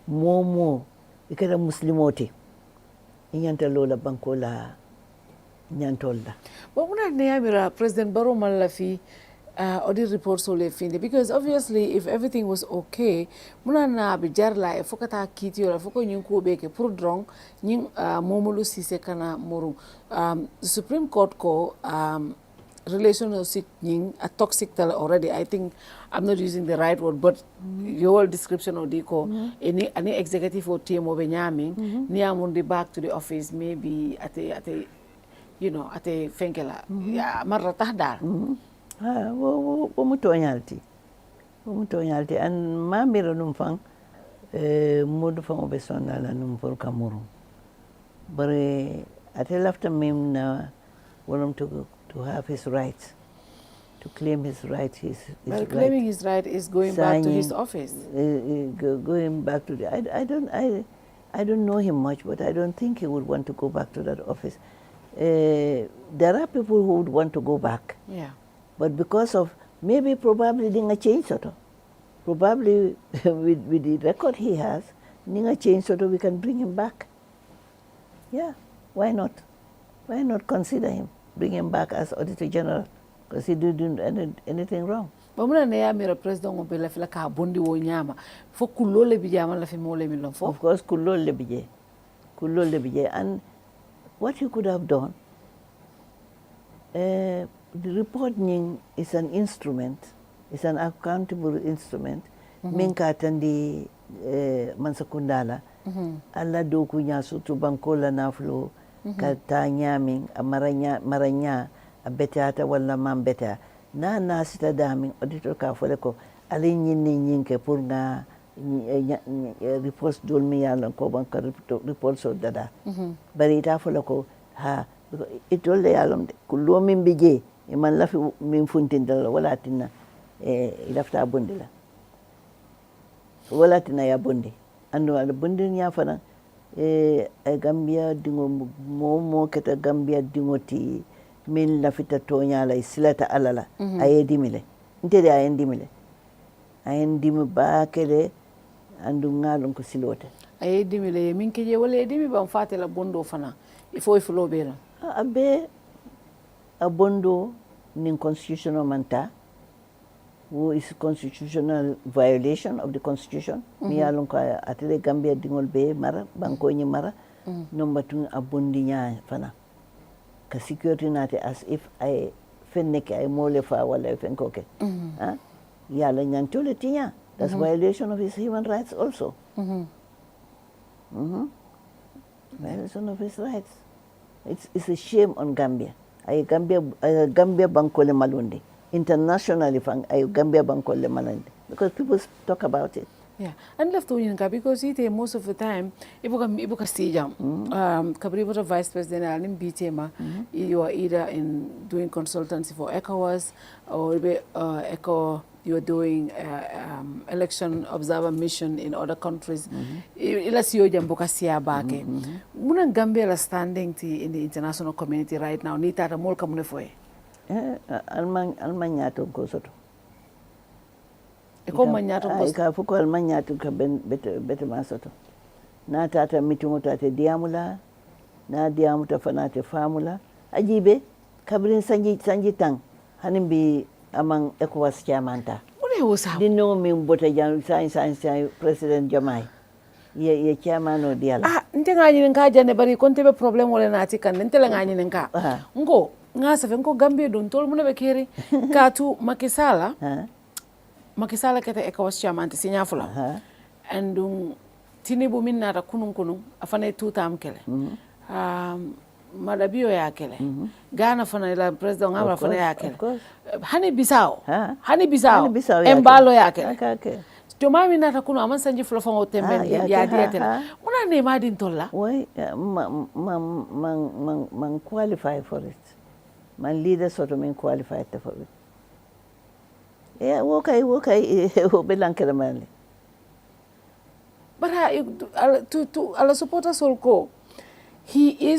more ikara Muslimoti, inyanta lola bankola nyantolda. But when I President Barrow Malafi audit reports ole finde, because obviously if everything was okay, muna na bijarla e fokata kiti ola foko nyunku beke pour drong nying momolu sise kana moru. The Supreme Court ko relationship nying a toxic tell already. I think I'm not using the right word, but your description of Diko, any executive or team of Benyaming, Niamundi back to the office, maybe at a Fenkela. Yeah, Maratahda. Umutoyalty. And Mamira Numfang, Mudufang Obesonala Numfor Kamuru. But at after him now, want him to have his rights. To claim his rights, claiming his right is going back to his office. Going back to I don't know him much, but I don't think he would want to go back to that office. There are people who would want to go back. Yeah. But because of probably dinga change sort of. Probably with the record he has, dinga change sort of, we can bring him back. Yeah. Why not? Why not consider him? Bring him back as Auditor General. Because he didn't do anything wrong. But when I am a president of the like a bondi wonyama, for kulole bijama la fimole milon for. Of course, kulole bije. And what you could have done, the reporting is an instrument, it's an accountable instrument. Minka tandi mansakundala, alla doku nyasu tu bankola naflo, kata nyaming, maranya, a betata wala man beta na sita daming auditor ka fole ko alin nyinke pour nga reports dol mi yalla ko ban ka report so dada bari ta fole ko ha itol le yalom de ko lo min bije e man lafi min funtin dal wala tinna lafta bondi la wala tinna ya bondi ando ala bondi nya fana Gambia dingo mo keta Gambia dingoti min lafita toñala silata alala ayedimile ntede ayendimile ayendimi bakele andu ngalon ko silote ayedimile min keje wala edimi ban fatela bondo fana il faut iflo bela abe abondo nin constitutional manta who is constitutional violation of the constitution mi yalon ko atele Gambia dingol be mara banko nyi mara nomba tun abondi nya fana ka security nate as if ay fenneke ay mole fa wala fenkoke yala nyantole tinya. That's violation of his human rights also. Violation of his rights. It's a shame on Gambia. Gambia bankole malundi. Internationally, Gambia bankole malundi. Because people talk about it. Yeah, and left to Yinka because it most of the time, ibuka stijam, kabri vice president alim bitema, you are either in doing consultancy for ECOWAS or you are doing election observer mission in other countries. Ila siyo jambuka siya bake. Muna Gambia la standing in the international community right now. Ni tata mol kamune foe. Almanyato kosoto. Iko manyato kosoto. Ika fuko almanyato ka bete masoto. Na tata mitungo tate diamula, na diamuta fanate famula. Ajibe kabrin sanji tang hanimbi among ECOWAS chairman ta. Dino min bota jan science President Jamai. Ye chairman o diala. Ntenga nyini nka jane bari konte be problem wala na tika ntele nga nyini nka. Ngo nga safe ngo Gambia don tol muna be keri ka tu makisala kete ECOWAS chairman ti sinyafula. And tinibu minna ta kunun afane tutam kele. Madabio ya kele. Ghana fana ila president ngamra fana ya kele. Hani bisao. Embalo ya kele. Tomami nata kuno aman sanji flofon tembe ya dietela. Muna ne madin tolla. Why man qualify for it. Man leader sort of man qualified for it. Yeah, okay, belankere mali. But to ala supporters solko, he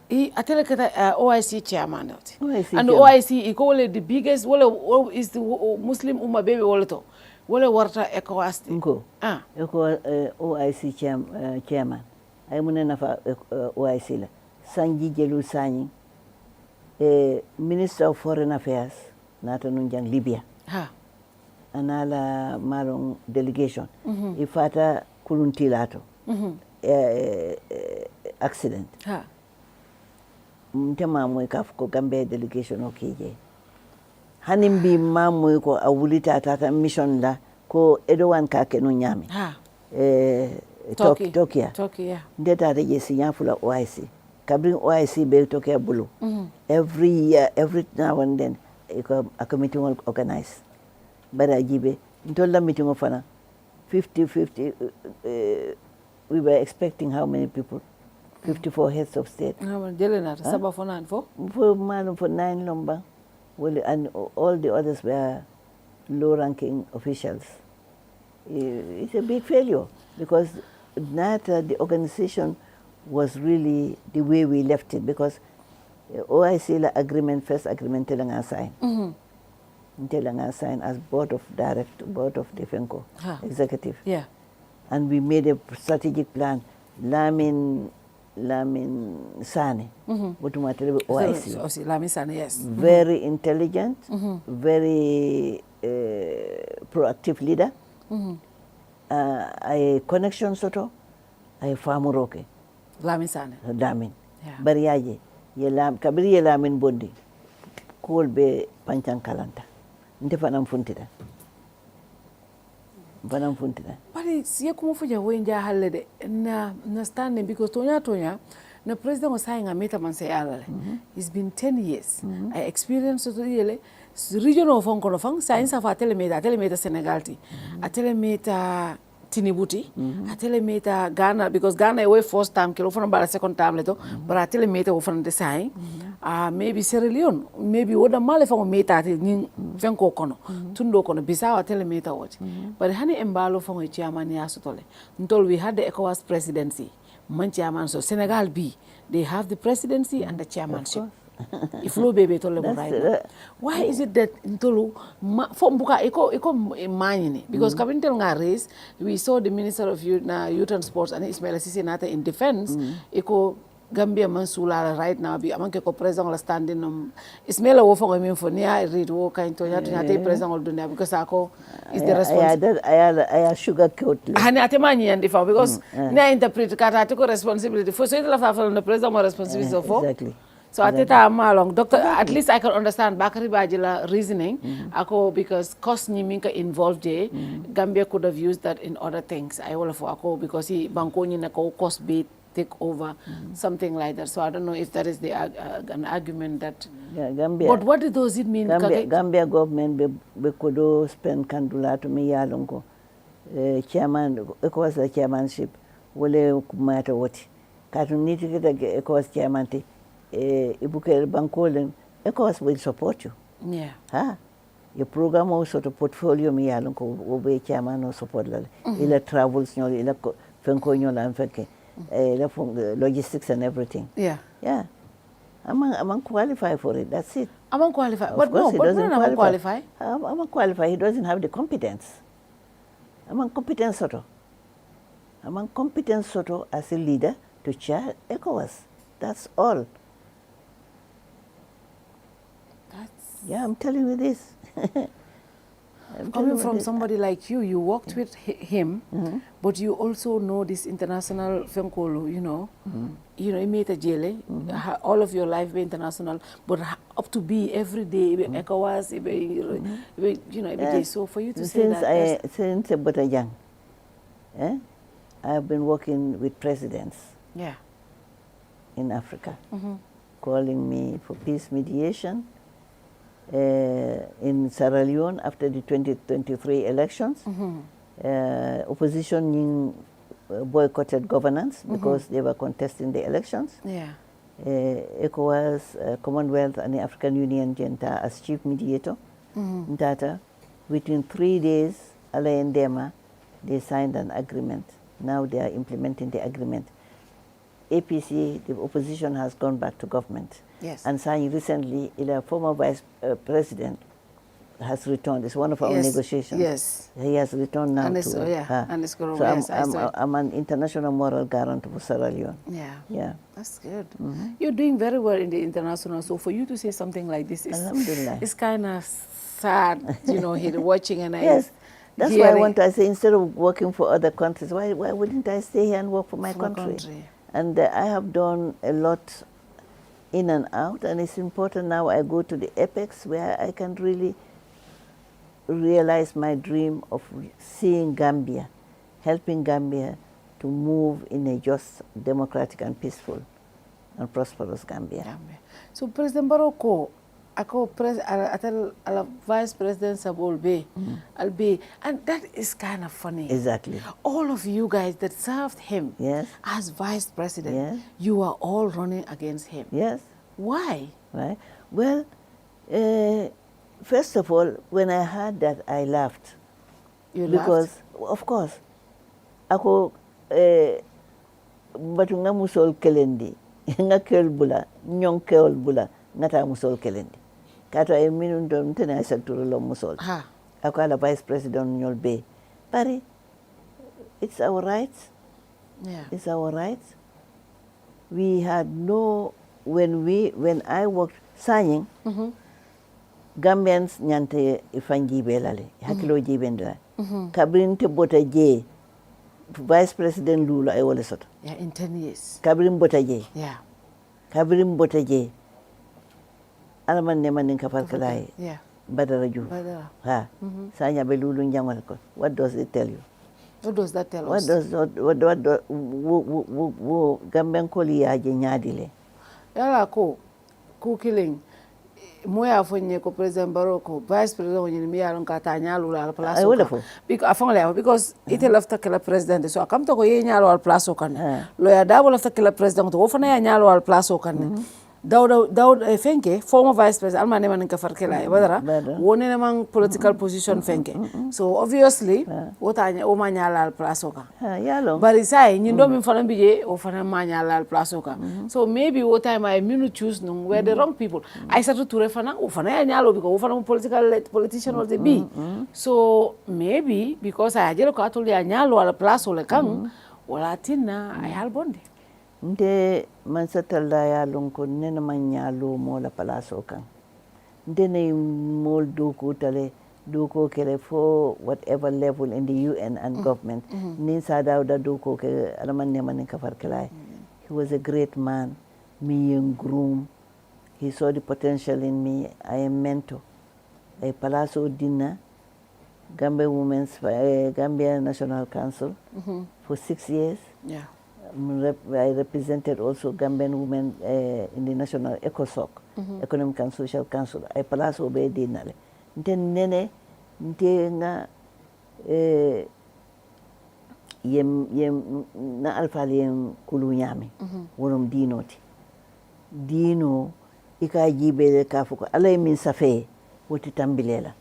atelekata OIC chairman. And OIC is the biggest, is the Muslim Ummah baby waleto. Wale warta ECOWAS. Ngo. OIC chairman. Ay muna nafa OIC la. Sanji Jelu Sanyi, Minister of Foreign Affairs, nata nunjang Libya. Anala marong delegation. Ifata kuluntilato. Accident. Mtema mwe kafuko Gambia delegation okije. Hanimbi mamwe ko awulita tata mission la ko edowan kake no nyami. Tokia. Ndeta reje sinyafula OIC. Kabring OIC be Tokia bulu. Every year, every now and then, a committee will organize. Bara jibe, ntola meeting of 50, we were expecting how many people? 54 heads of state. For 9 lomba. Well, and all the others were low-ranking officials. It's a big failure because the organization was really the way we left it because OIC agreement, first agreement, Telanga signed as board of Defenco, executive. Yeah. And we made a strategic plan. Lamin Sane, OIC. Lamin Sane, yes. Very intelligent, very proactive leader. A connection soto, a famuroke. Lamin Sane. Lamin. Bariyaje, kabiri Lamin bondi, cool be panchan kalanta. Ntefanam funtida. But it's Yakumofuja Wenja Halede na standing because Tonya the president was saying a metaman it's been 10 years. I experienced the region of Hong Kong, science of a telemeter Senegal, a telemeter Tinibuti, a telemeter Ghana, because Ghana away first time, Kilofon about a second time little, but a telemeter from the sign, maybe Sierra Leone, maybe Oda Malefon meta in Venko Kono, Tundo Kono, Bissau a telemeter watch. But Honey Embalo from a chairman Yasutole, until we had the ECOWAS presidency, Manchairman, so Senegal B, they have the presidency and the chairmanship. If no baby told them right. Why is it that Ntolu from Buka Eko Mani? Because coming to race, we saw the Minister of Youth and Sports and Ismail Assisi Nata in defense. Eko Gambia Mansula right now be among Eko president standing Ismail Wofong for near read walk into Yatu president of Dunia because Ako is the responsibility. I sugar coat. Hanatemani and if because na interpret Kata responsibility for so the president more responsibility for. Exactly. So ateta malong doctor at least I can understand Bakari Bajila reasoning ako because cost ni minka involved Gambia could have used that in other things I will for ako because he banko ni nako cost be take over something like that. So I don't know if that is the an argument that Gambia, but what does it mean Gambia government be could spend kandula to me yalongo chairman ECOWAS the chairmanship wole kumata woti katuniti kita ECOWAS chairman ti ibuke bankolen ECOWAS will support you. Yeah. Your program also to portfolio mi yalon ko obe chairman no support la. Ila travels nyol ila fenko nyol an fenke. Ila logistics and everything. Yeah. Yeah. I'm qualified for it. That's it. I'm qualified. But no, he doesn't qualify. I'm qualified. He doesn't have the competence. I'm competent soto. I'm competent soto as a leader to chair ECOWAS. That's all. Yeah, I'm telling you this. Coming from somebody like you, you worked with him, but you also know this international Fenkolo, you know, you made a jele, all of your life be international, but up to be every day, ECOWAS, every day. So for you to say that. Since Fatoumatta Jallow, I've been working with presidents in Africa, calling me for peace mediation. In Sierra Leone after the 2023 elections, opposition boycotted governance because they were contesting the elections. ECOWAS, Commonwealth and the African Union Genta as chief mediator. Data, within 3 days, Ala and Dema, they signed an agreement. Now they are implementing the agreement. APC, the opposition, has gone back to government. And signed recently, the former vice president has returned. It's one of our negotiations. He has returned now. I'm an international moral guarantor for Sierra Leone. That's good. You're doing very well in the international. So for you to say something like this is kind of sad, here watching and That's why I want to say, instead of working for other countries, why wouldn't I stay here and work for my country? And I have done a lot in and out, and it's important now I go to the apex where I can really realize my dream of seeing Gambia, helping Gambia to move in a just, democratic and peaceful and prosperous Gambia. So President Barrow atel Vice President Sabolbe Albe, and that is kind of funny. Exactly. All of you guys that served him as Vice President, you are all running against him. Why? Right. Well, first of all, when I heard that, I laughed. You because, laughed? Of course, ako batunga musol kelendi, nga kel bula, nyong kel bula, ngata musol kelendi. Kato ay minundom tena sector lo musol. Ako ala Vice President nyol be. Pari, it's our rights. It's our rights. We had no, when I worked signing, Gambians nyante ifanji belale, hakilo jibendra. Kabrin te bota je, Vice President Lula ay wala sota. In 10 years. Kabrin bota je. Kabrin bota je. Alaman neman nin kafal kalai. Badara ju. Sanya be Lulu njamal ko. What does it tell you? What does that tell us? What Gambian koli ya je nyadile. Yala ko killing. Moya fonye ko President Barrow ko Vice President woni mi yalon ka ta nyalu la place ko because ite lafta kala president so kam to ko ye nyalu al place kan lawyer da lafta kala president to wofana ya nyalu al place kan Daud fenke former vice president almane man ka farkela badara woni na man political position fenke so obviously wota o ma nyala al place kan bari sai nyindo min fana bije o fana ma nyala al place kan so maybe what time I mean to choose no were the wrong people I started to refana o fana ya nyalo because o fana politician or the be so maybe because I ajelo ka to ya nyalo al place le kan wala tinna ay halbonde nde man satalla ya lonko nena man nyalo mola palaso kan nde ne mol doko tale doko kele for whatever level in the UN and government nin sada da doko ke alaman ne man ka farkala he was a great man me groom he saw the potential in me. I am mentor. A Palazzo Dinner, Gambia Gambia National Council for 6 years. Yeah. I represented also Gambian women in the National ECOSOC, Economic and Social Council. I Palazzo Be Dinale. Then nene nga yem na alfali yem kulu nyami wonom dinoti dino ika jibele kafuko alay min safe woti tambilela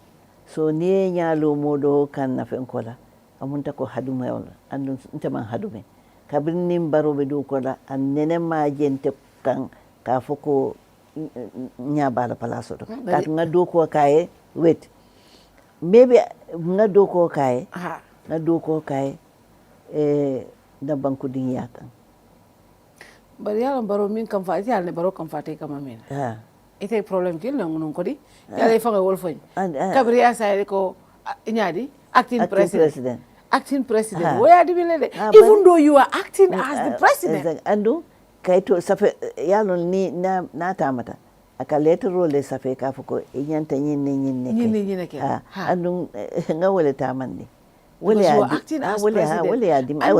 so ni nyalo modo kan na fenkola amunta ko hadume wala andun ntama hadume kabrin barobe du kola an nene ma jente kan kafuko nyabala palaso to kat ngado ko kaye wait maybe ngado ko kaye na banku din yakan bari yalan baro min kam fa yalla ne baro kam fa te kama min ite problem kin non ko di yalla fa nga wol fo kabri asa ko nyaadi acting president where do we let even though you are acting as the president andu kayto safe yalon ni na tamata aka letro le safe ka fuko nyanta nyinne ke andu nga wole tamandi I was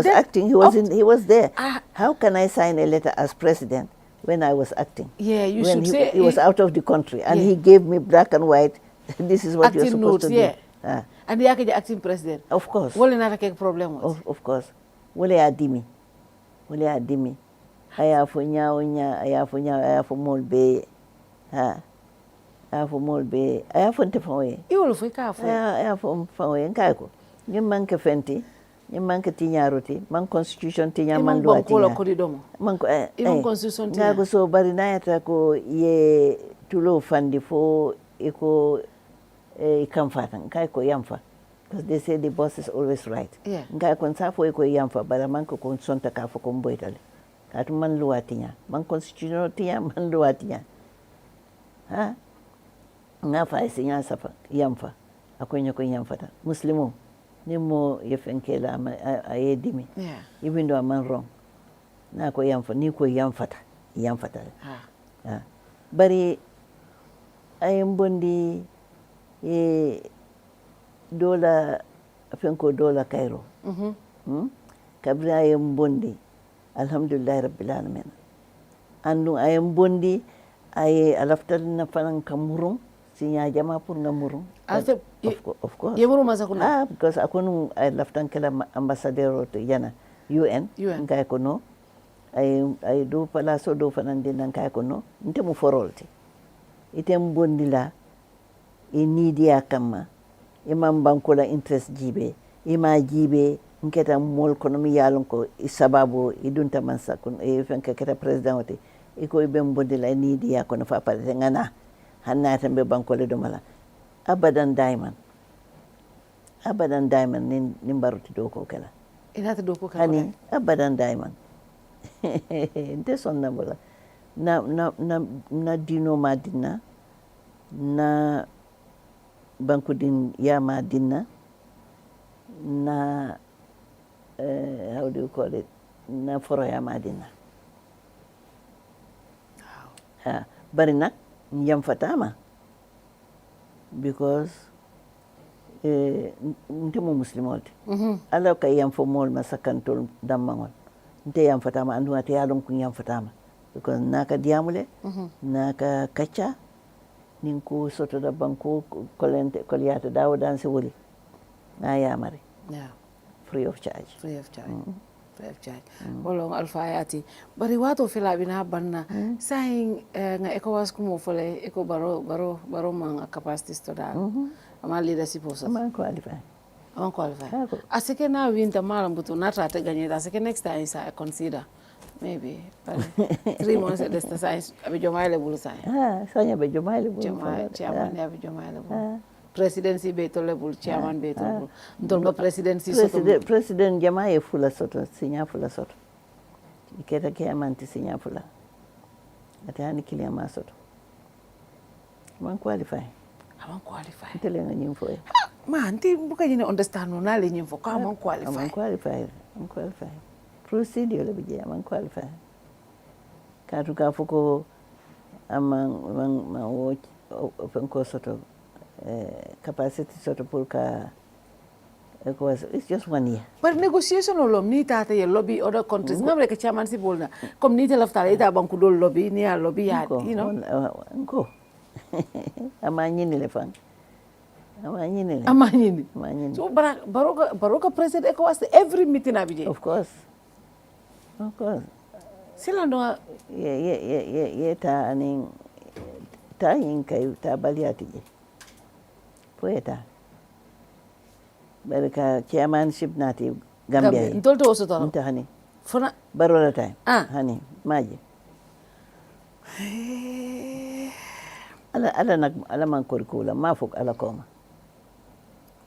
acting. He was there. How can I sign a letter as president when I was acting? Yeah, you when should say he was out of the country and he gave me black and white. This is what you're supposed to do. And the acting president. Of course. Wole not a problem. Of course. Wole adimi. Ayafu nya, ayafu molbe. Ayafu molbe. Ayafu ntefawe. Iwolo fikafu. Ayafu fawe nkako. Nyum manke fenti, nyum manke tiñaroti, man constitution tiña man loi tiña. Man ko constitution tiña. Ngago so bari nayata ko ye tulo fandi fo iko kamfatan kay ko yamfa. Because they say the boss is always right. Yeah. Ngai kon sa fo iko yamfa bara man ko kon sonta ka fo ko mboytale. Katu man loi tiña, man constitution tiña man loi tiña. Ha? Nga fa isinya safa yamfa. Akonya ko yamfata. Muslimo nimo yefenkela ayedimi even though I'm wrong na ko yamfa ni ko yamfata bari ayem bondi dola fenko dola Cairo kabri ayem bondi alhamdulillah rabbil alamin andu ayem bondi ay alaftal na fanan kamurung sinya jama pour ngamurung of course. Because akunu I laftan kala ambassador to yana UN. Ngai kono I do palaso do fanande nan kai kono nte mu forolti. Item bondila nidia kama imam bankola interest jibe ima jibe nketa mol kono mi yalon ko isababu idunta mansa kun fenka keta president wote iko ibe bondila nidia kono fa pare ngana hanna tambe bankola do mala abadan diamond nin baruti doko kala inata doko kala hani abadan diamond nte sonna bola na dino madina na banku din ya madina na how do you call it na foro ya madina bari nak nyam fatama because nte mo muslimote ala ka yam fo mol masakantol dammangol nte yam fatama andu ate yalon ku yam fatama because naka diamule naka kacha ninku soto da banko kolente koliyata dawo dan se woli na yamare free of charge bolong alfayati bari wato fila bina banna saying nga ECOWAS kumo fole eko baro man capacity to da ama leadership also man qualify asike na winter malam butu na trata ganye asike next time I consider maybe 3 months at the science abi jomaile bulu sai sanya be jomaile bulu chairman abi jomaile bulu presidency be to level chairman be to ndolba presidency president jamaa ye fula soto sinya fula soto iketa ke amanti sinya fula atani kile ma soto man qualify tele nga nyimfo man ti buka jine understand no na le nyimfo ka man qualify procedure le bije man qualify ka fuko ma wo fenko soto capacity soto pour ka it's just 1 year. But negotiation olom ni tata ye lobby other countries. Ngam like chairmanship bolna. Comme ni tela ftala ita banku do lobby ni a lobby ya, you know. Nko. Amanyini le fang. Amanyini. So baroka president ECOWAS every meeting abije. Of course. Silando ye ta aning ta yin kai ta baliati je. Poeta. Barka chairmanship nati Gambia. Ntolto oso to. Nta hani. Fona barola time. Hani maji. ala man kurikula mafuk ala koma.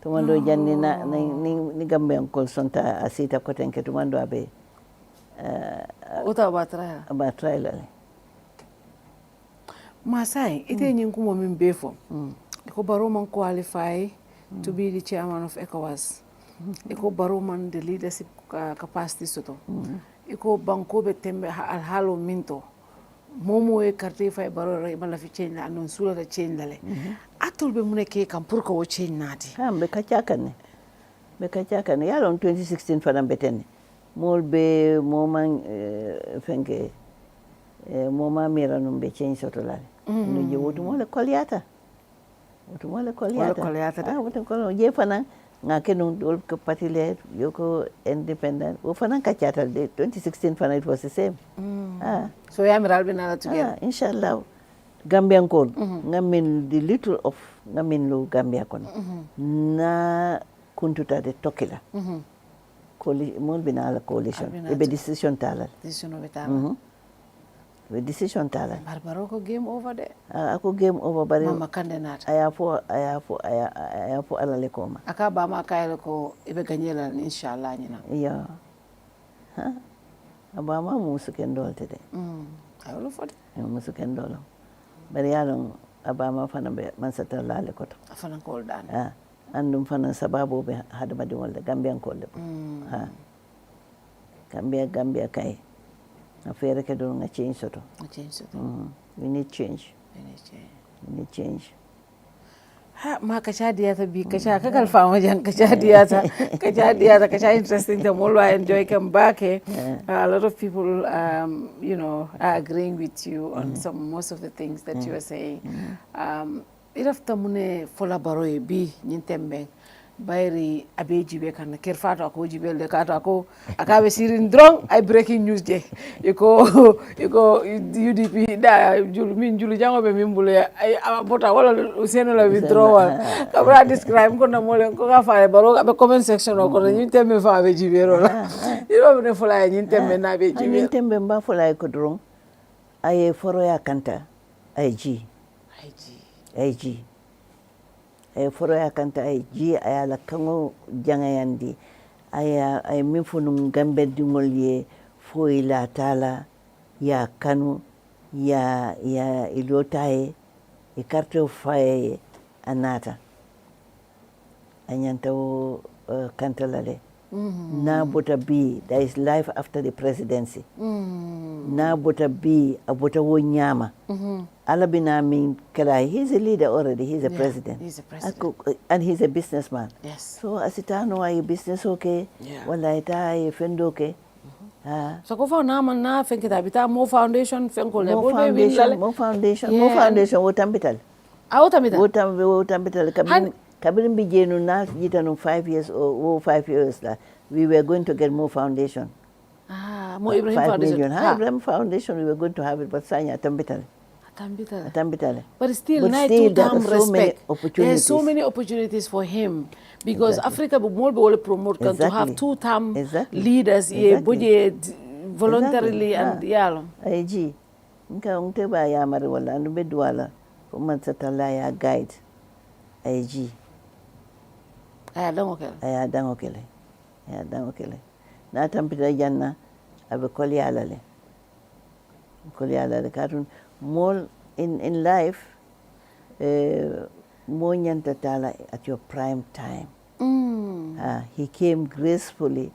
Tumando janni ni Gambian kol sonta asita kotenke tumando abe uta batrai la Masai ite nyin kumo min befo ko baro man qualify to be the chairman of ECOWAS iko baro man the leadership capacity soto iko banko be tembe al halo minto momo e carte fay baro ray mala fi change la non sula da change dale atul be muneke kam pour ko change nati be kachakane yalon 2016 fana betene mol be moman fenke moma mira non be change soto la no je wotu mole koliata wotu ko je fana ngake non dol ko patile yoko independent wo fana kachata de 2016 fana it was the same so ya miral binala together inshallah Gambian kon ngamin the little of ngamin lo Gambia kon na kuntuta de tokila mol binala coalition be decision talal barbaro ko game over de ako game over bari mama kandenata aya fo ala le koma aka ba ma kayel ko ibe ganyela inshallah nyina ya abama musu kendol tede ayolo fodi musu kendolo bari yalon abama fana be man sata lale koto afana kol dan andum fana sababu be hadama di wolde Gambian ko le Gambia kay affaire ke do nga change soto we need change ha ma kacha diyata bi kacha ka kalfa wajen kacha diyata interesting the more I enjoy come back a lot of people you know are agreeing with you on most of the things that you are saying irafta mune fola baroye bi nyintembe bayri abeji be kan Kerr Fatou ko jibel de kata ko akabe sirin drong ay breaking news je iko UDP da julu jango be min bulu ay bota wala seno la withdrawal kabra describe ko na mole ko ka fa baro be comment section ko ni tembe fa be jibero la iro ne fola ni tembe na be jibero ni tembe mba fola ko drong ay foro ya kanta ay foro ya kanta ay ayala kango jangayandi ay mifunu Gambe dingol ye foila tala ya kanu ya ilotaye ikarte faye anata anyanta kanta lale na bota bi there is life after the presidency na bota bi abota wo nyama alabina min kala he's a leader already he's a president and he's a businessman so asitano ay business okay wala ita ay fendo okay so ko fa na man na fenke tabita mo foundation fenko le mo foundation wotambital Kabin bijenu na jitanu 5 years or 5 years la we were going to get more foundation. More Ibrahim Foundation. Ibrahim Foundation we were going to have it but sanya tambitale. But still two-term respect. There's so many opportunities for him because Africa will be promote to have two-term leaders budget voluntarily and yalo. Aiji. Nka unteba ya mari wala anu bedwala kuma tatala ya guide. Aiji. Aya dango kele. Na tampita janna abe koli alale katun more in life more nyanta tala at your prime time. He came gracefully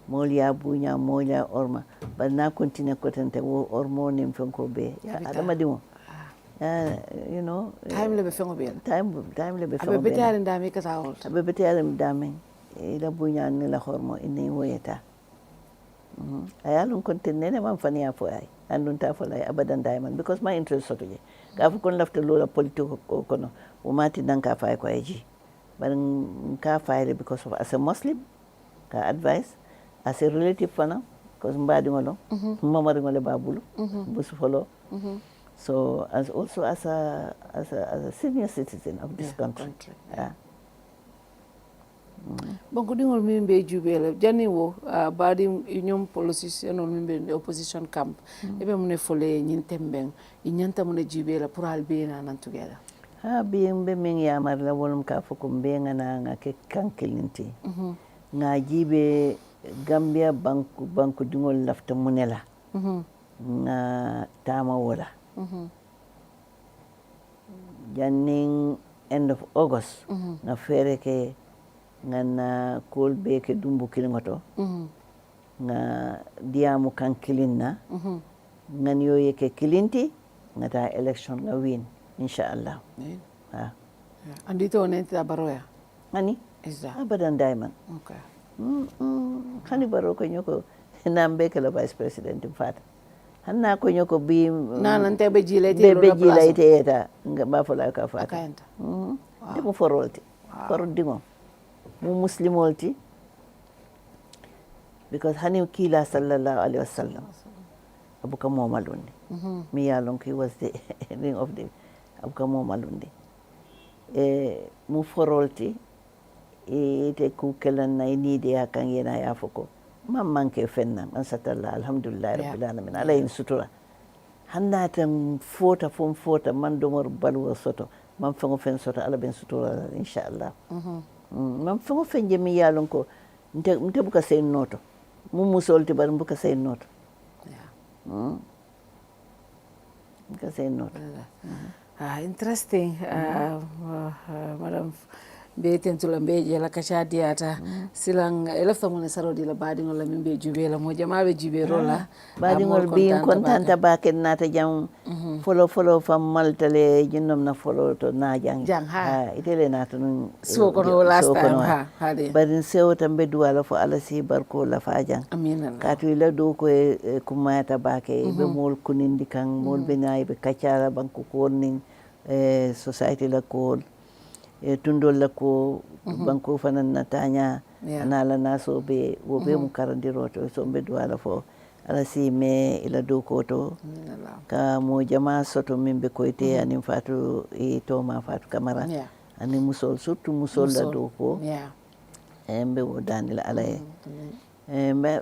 molia bunya molia orma but na continue kotente wo ormo nim fenko be adama dimo you know time le be fengo be time le be fengo abe betare ndami kata holt abe betare ndami ila bunya ni la hormo ini woyeta ayalun kontinene man fani afo ay andun ta fo lay abadan diamond because my interest soto je ka fu kon lafta lola politiko kono o mati dan ka fay ko ayji bar ka fayre because of as a muslim ka advice as a relative fana because mbadi ngolo mamari ngole babulu busu folo so as also as a senior citizen of this country. Yeah. Bonko dingol min be jubele jani wo badi union politician on min be opposition camp ebe mun fole nyin tembeng nyanta mun jubele pour albena nan together ha bien be min ya mar la wolum ka fuko be ngana nga ke kankelinti nga jibe Gambia banku dingol lafta munela nga tama wola janning end of August nga fere ke ngana kol be ke dumbu kilingoto nga diamu kan kilinna ngan yoye ke kilinti ngata election nga win inshallah andito nenta baroya ani isa abadan diamond okay hani baro ko nyoko nambe ke la vice president fata hanna ko nyoko bi nanante be jilete eta nga ba fola ka fata akanta de mo forolti for dingo mu muslimolti because hani kila sallallahu alaihi wasallam abuka mo malundi mi yalon ki was the ring of the abuka mo malundi mu forolti te ku kelan na ni de akan yana ya foko man manke fenna man satalla alhamdulillah rabbil alamin alayhi sutura hannatan fota man domor balwo soto man fango fen soto ala ben sutura inshallah man fango fen je mi yalon ko nte buka sey noto mu musolti bar buka sey noto buka sey noto interesting madam be tentula be jela kacha diata silang elafta mon sarodi la badi ngol min be jube la mo jama be jube rola badi ngol bi kontanta ba ken nata jam follow fam maltale jinnom na follow to na jang itele nata nun so kono last time hade badin sewo tambe duwala fo ala si barko la fajang amina katu la do ko kumata ba ke be mol kunindi kan mol be nay be kacha banko ko ning society la ko tundol la ko banko fanan natanya anala naso be wo be mu karandiroto so be duwala fo ala si me ila do koto ka mo jama soto min be koyte anin fatu to ma fatu kamara anin musol surtout musol la do ko mbe wo danila ala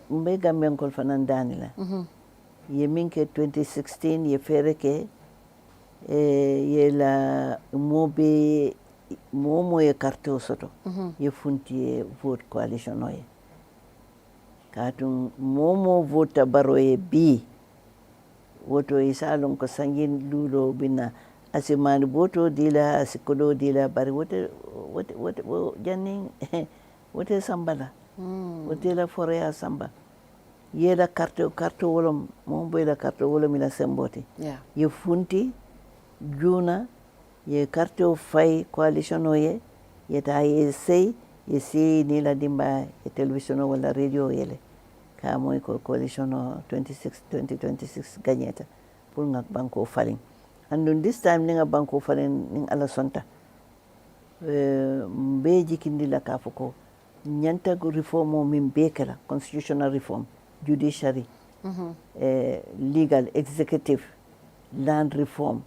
mbe gamben kol fanan danila ye min ke 2016 ye fere ke ye la mobe momo ye carte o soto ye funti vote coalition oye katum momo vote baroye bi woto isalon ko sangin lulo bina asimani voto dila asikodo dila bari wote janning wote sambala wote la forea samba ye la carte wolom momo la carte wolom ila semboti ye funti juna ye carte o fay coalition oye yeta ye sey ye si ni la dimba e television wala radio yele ka moy ko coalition o 2026 gagneta pour ngak banko falling and this time ninga banko falling ning ala sonta be jikindi la ka foko nyanta go reform o min bekela constitutional reform judiciary legal executive land reform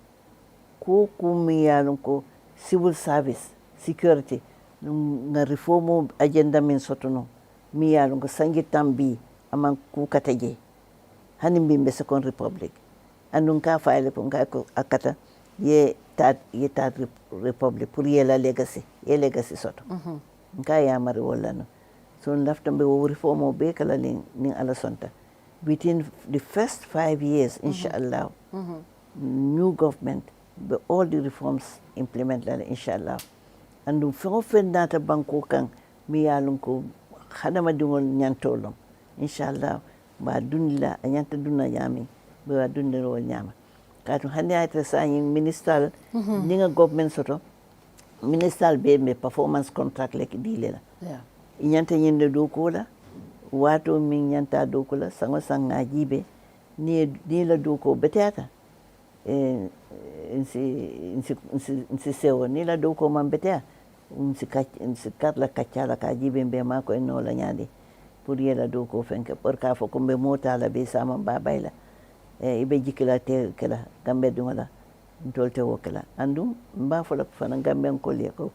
ko kumi yalon ko civil service security nga reformo agenda min sotono mi yalon ko sangi tambi aman ku kataje hanim bimbe second republic andun ka faile pon ka ko akata ye tat republic pour ye la legacy soto nka ya mari wala no so lafta be wo reformo be kala ni ala sonta within the first 5 years inshallah new government all the reforms implemented inshallah andu fengo fendata banko kan mi yalon ko hadama dingol nyantolom inshallah ba dunila nyanta dunna yami ba dundero nyama katu hande ayta sayin ministal ninga government soto ministal be performance contract leki dile la inyanta nyinde do ko la wato min nyanta do ko la sango sanga jibe ni la do ko betata insi sewo ni la do ko man betata insi katla kachala ka jibe be mako en no la nyande pour yela do ko fenke por ka fo ko be mota la be sama babayla ibe jikila te kala gambe dungola ntolte wokala andum mba fola fana gambe ko le ko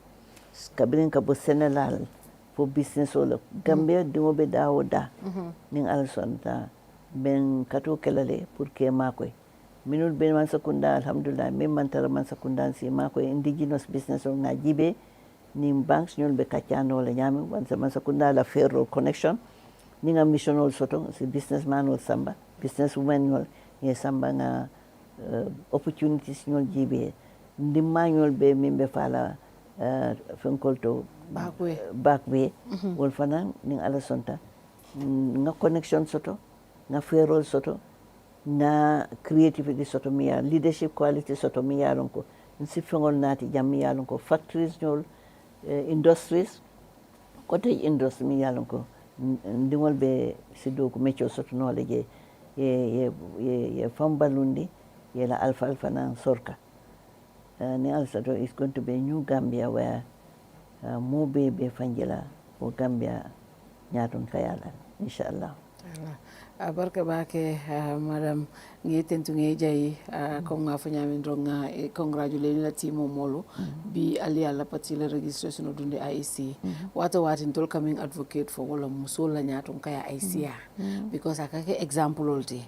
kabrin ka bo senelal fo business wala gambe dungo be dawoda ning alsonta ben kato kelale pour que makoy minul ben man sakunda alhamdulillah men man tara man sakunda si makoy indigenous business on najibe nim banks nyol be kachano la nyami wan man sakunda la ferro connection ninga mission ol soto si businessman ol samba businesswoman ol ye samba nga opportunities ñol jibe ndimma ñol be mimbe fala fenkolto bakwe wol fana ning ala sonta nga connection soto nga ferrol soto na creativity soto miya leadership quality soto miya lonko nsi fengol nati jam miya lonko factories ñol industries côté industry miya lonko ndingol be sido ko mecho soto no leje ye fambalundi yela alfalfa na sorka ni also is going to be a new Gambia where more be fanjela for Gambia nyaton kayala inshallah barka bake madam ngi tentu ngi jayi ko nga fa nyamin ronga congratulate la team molo bi ali ala pati la registration dunde IEC wati tol coming advocate for wala musul la nyaton kaya IEC because akake example olti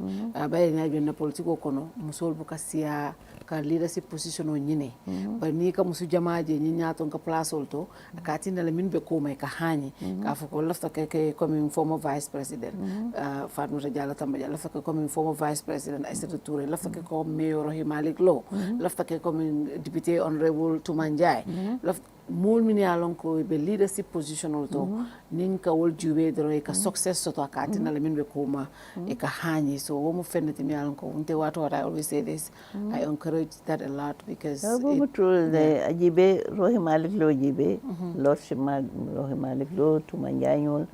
bay na jonna politiko kono musul bu kasia ka leadership position o nyine ba ni ka musu jamaaje ni nyaton ka place olto akati na la min be ko may ka hani ka fa ko lafta ke coming former vice president Fatoumatta Jallow Tambajang lafta ke coming former vice president Aïssatou Touré lafta ke comme mayor Malick Lo lafta ke comme député honorable Tumanjai mol min ya lon ko be leadership position to nin ka wol juwe dro e ka success soto akati na min be kuma e ka hani so wo mo fennati mi ya lon ko unte wato I always say this I encourage that a lot because ajibe rohi Malick Lo jibe lordship rohi Malick Lo Tumanjai ñol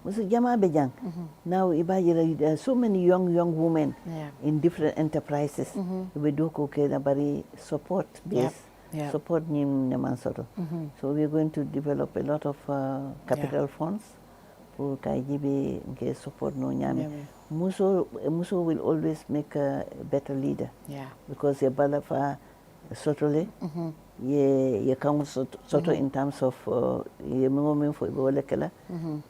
musu jama be jang now ibaji so many young women in different enterprises we do ko ke na bari support base support nim Nemansoro. So we're going to develop a lot of capital funds for Kaijibe nke support no nyame. Muso will always make a better leader. Because ye balafa sotole ye count soto in terms of ye mengomen fo ibole kala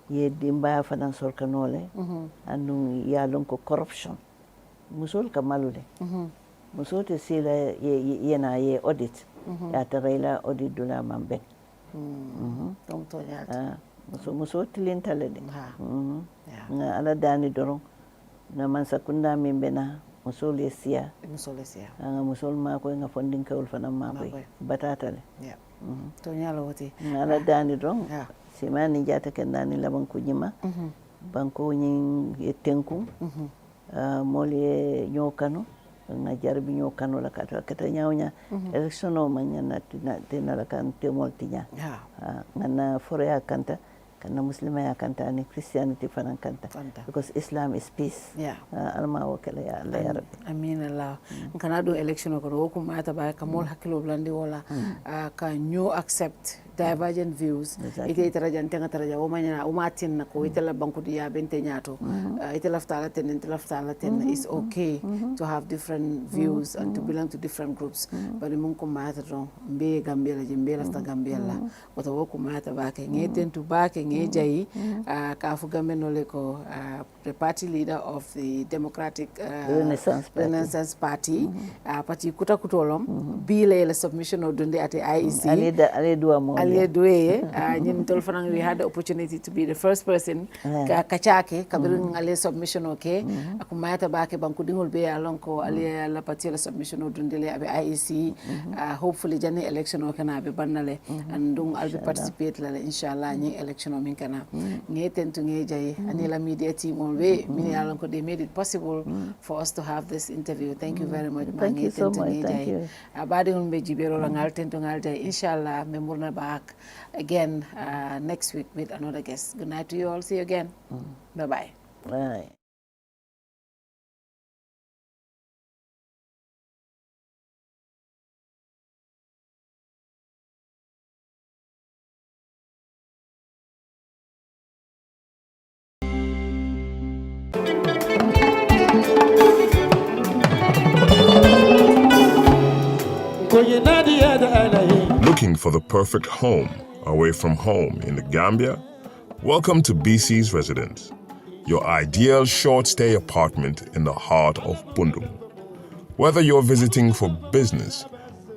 ye dimba fanan sorkanole anu ya lonko corruption. Muso kamalule. Muso te sila ye na ye audit. Ya tarayla audit dula mambe. Tom to nyata. Muso tilin talede. Nga ala dani dorong na mansakunda mimbe na muso lesia. Nga muso mako nga funding ka ulfana mako. Batatale. To nyalo wote. Ala dani dorong. Simani jata kendani labang kujima. Banko nying yetenku. Moli nyokano. Nga jarbi ñoo kanu la kata ñawña election o manya na tina la kan temol tinya nga na forea kanta kana muslima ya kanta ni Christianity fanan kanta because Islam is peace alma wa kala ya Allah ya rabbi amin Allah kana do election ko ko mata ba ka mol hakilo blandi wala ka new accept divergent views ite tarajan tenga taraja o manya o matin na ko ite la banku dia bente nyato ite laftala ten is okay to have different views and to belong to different groups bari mun ko mata don be Gambia la jimbe lafta Gambia la wata wo ko mata ba ke ngeten to ba ke ngejayi ka fu gambe no le ko the party leader of the Democratic Renaissance Party party kuta kutolom bi le submission o dunde ate IEC ale alie doye ñin tol fanang we had the opportunity to be the first person kachake kabirin alie submission okay akumayata bake banku dingol be alonko alie la patila submission dundele abe IEC hopefully jani election o kana abe bannale andung albe participate la inshallah ñi election o min kana ngeten to ngejay ani la media team on we min alonko they made it possible for us to have this interview. Thank you very much. Thank you so much. Thank you. Abadi unbe jibero la ngal tento ngal jay inshallah memurna back again next week with another guest. Good night to you all. See you again. Bye bye. Bye. Looking for the perfect home away from home in the Gambia? Welcome to BC's Residence, your ideal short stay apartment in the heart of Bundum. Whether you're visiting for business,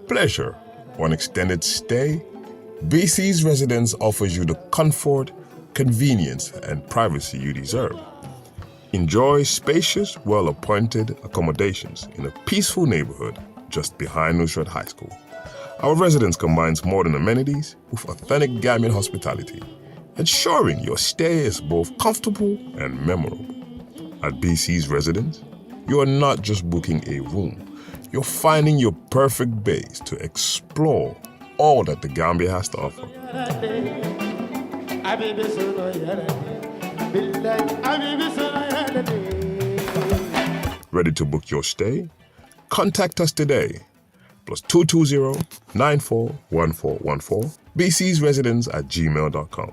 pleasure, or an extended stay, BC's Residence offers you the comfort, convenience, and privacy you deserve. Enjoy spacious, well-appointed accommodations in a peaceful neighborhood just behind Nusrat High School. Our residence combines modern amenities with authentic Gambian hospitality, ensuring your stay is both comfortable and memorable. At BC's Residence, you are not just booking a room, you're finding your perfect base to explore all that the Gambia has to offer. Ready to book your stay? Contact us today. +220-941414. BC's Residence at gmail.com.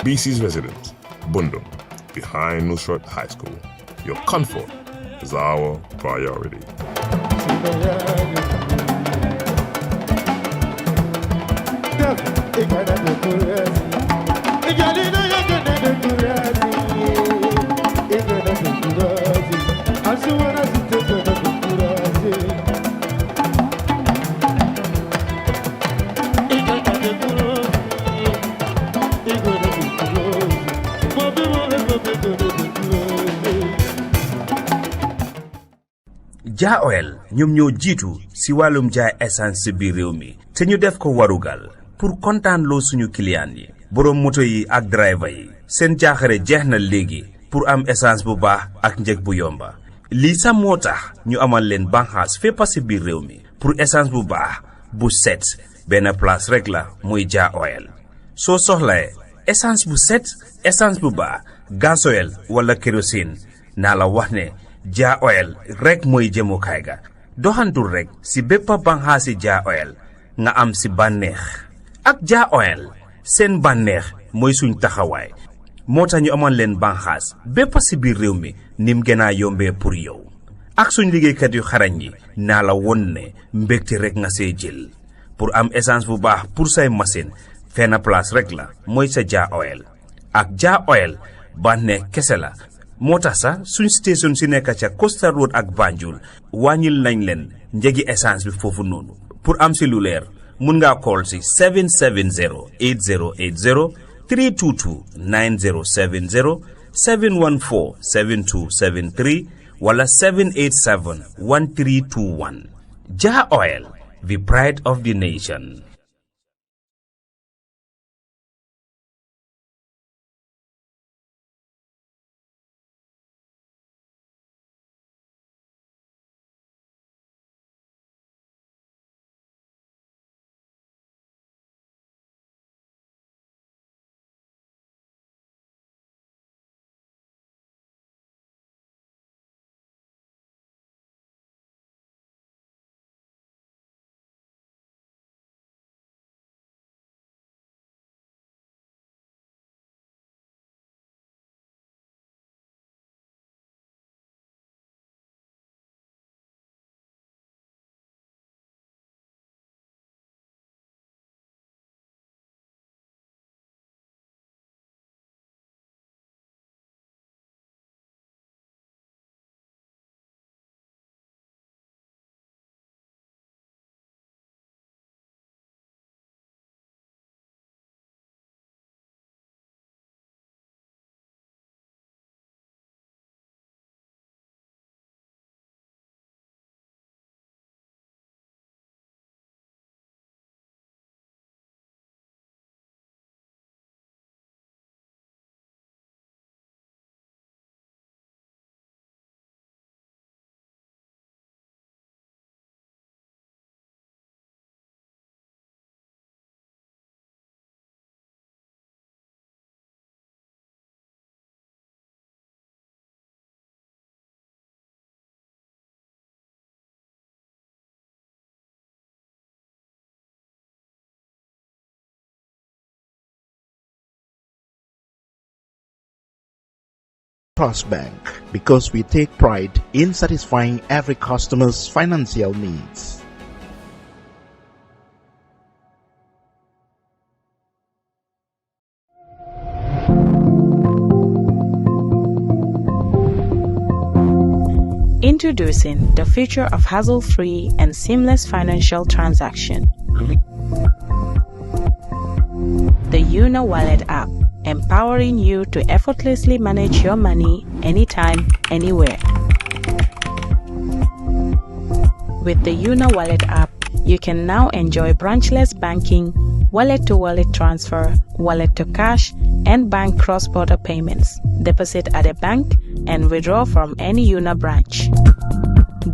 BC's Residence, Bundum, behind Nusrat High School. Your comfort is our priority. Ja Oil ñoom ñoo jiitu si wàllum jaay essence si biir réew mi te ñu def ko warugal pour kontaan loo suñu client yi boroom moto yi ak driver yi seen jaaxare jeex na léegi pour am essence bu baax ak njëg bu yomba lii sax moo tax ñu amal leen banxaas fépp si biir réew mi pour essence bu baax bu set benn place rek la muy Ja Oil soo soxlae essence bu set essence bu baax gasoil wala kérosine naa la wax ne Ja Oil rek mooy jëmukaay ga doxantul rek si bépp banxaasi Ja Oil nga am si bànneex ak Ja Oil seen bànneex mooy suñ taxawaay moo tax ñu amal leen banxaas bépp si biir réew mi nim gën a yombee pour yow ak suñ liggéeykat yu xarañ yi naa la won ne mbégte rek nga see jël pour am essence bu baax pour say machine fenn place rek la mooy sa Ja Oil ak Ja Oil bànneex kese la moo tax sax suñ station si nekk ca Costa Road ak Banjul wàññil nañ leen njëgi essence bi foofu noonu pour am si lu leer mun ngaa call si 770-8080 322-9070 714-7273 wala 787-1321 Ja Oil, the pride of the nation. Trust Bank, because we take pride in satisfying every customer's financial needs. Introducing the future of hassle-free and seamless financial transaction. The Una Wallet app, empowering you to effortlessly manage your money anytime, anywhere. With the Una Wallet app, you can now enjoy branchless banking, wallet-to-wallet transfer, wallet-to-cash, and bank cross-border payments. Deposit at a bank and withdraw from any Una branch.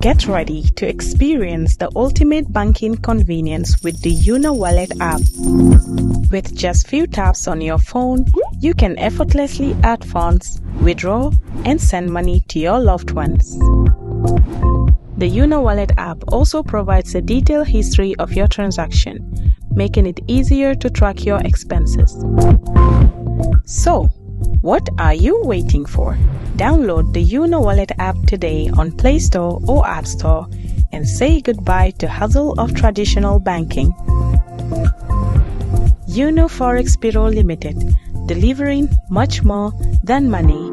Get ready to experience the ultimate banking convenience with the Una Wallet app. With just few taps on your phone, you can effortlessly add funds, withdraw, and send money to your loved ones. The Una Wallet app also provides a detailed history of your transaction, making it easier to track your expenses. So, what are you waiting for? Download the Una Wallet app today on Play Store or App Store and say goodbye to hassle of traditional banking. Uno Forex Bureau Limited, delivering much more than money.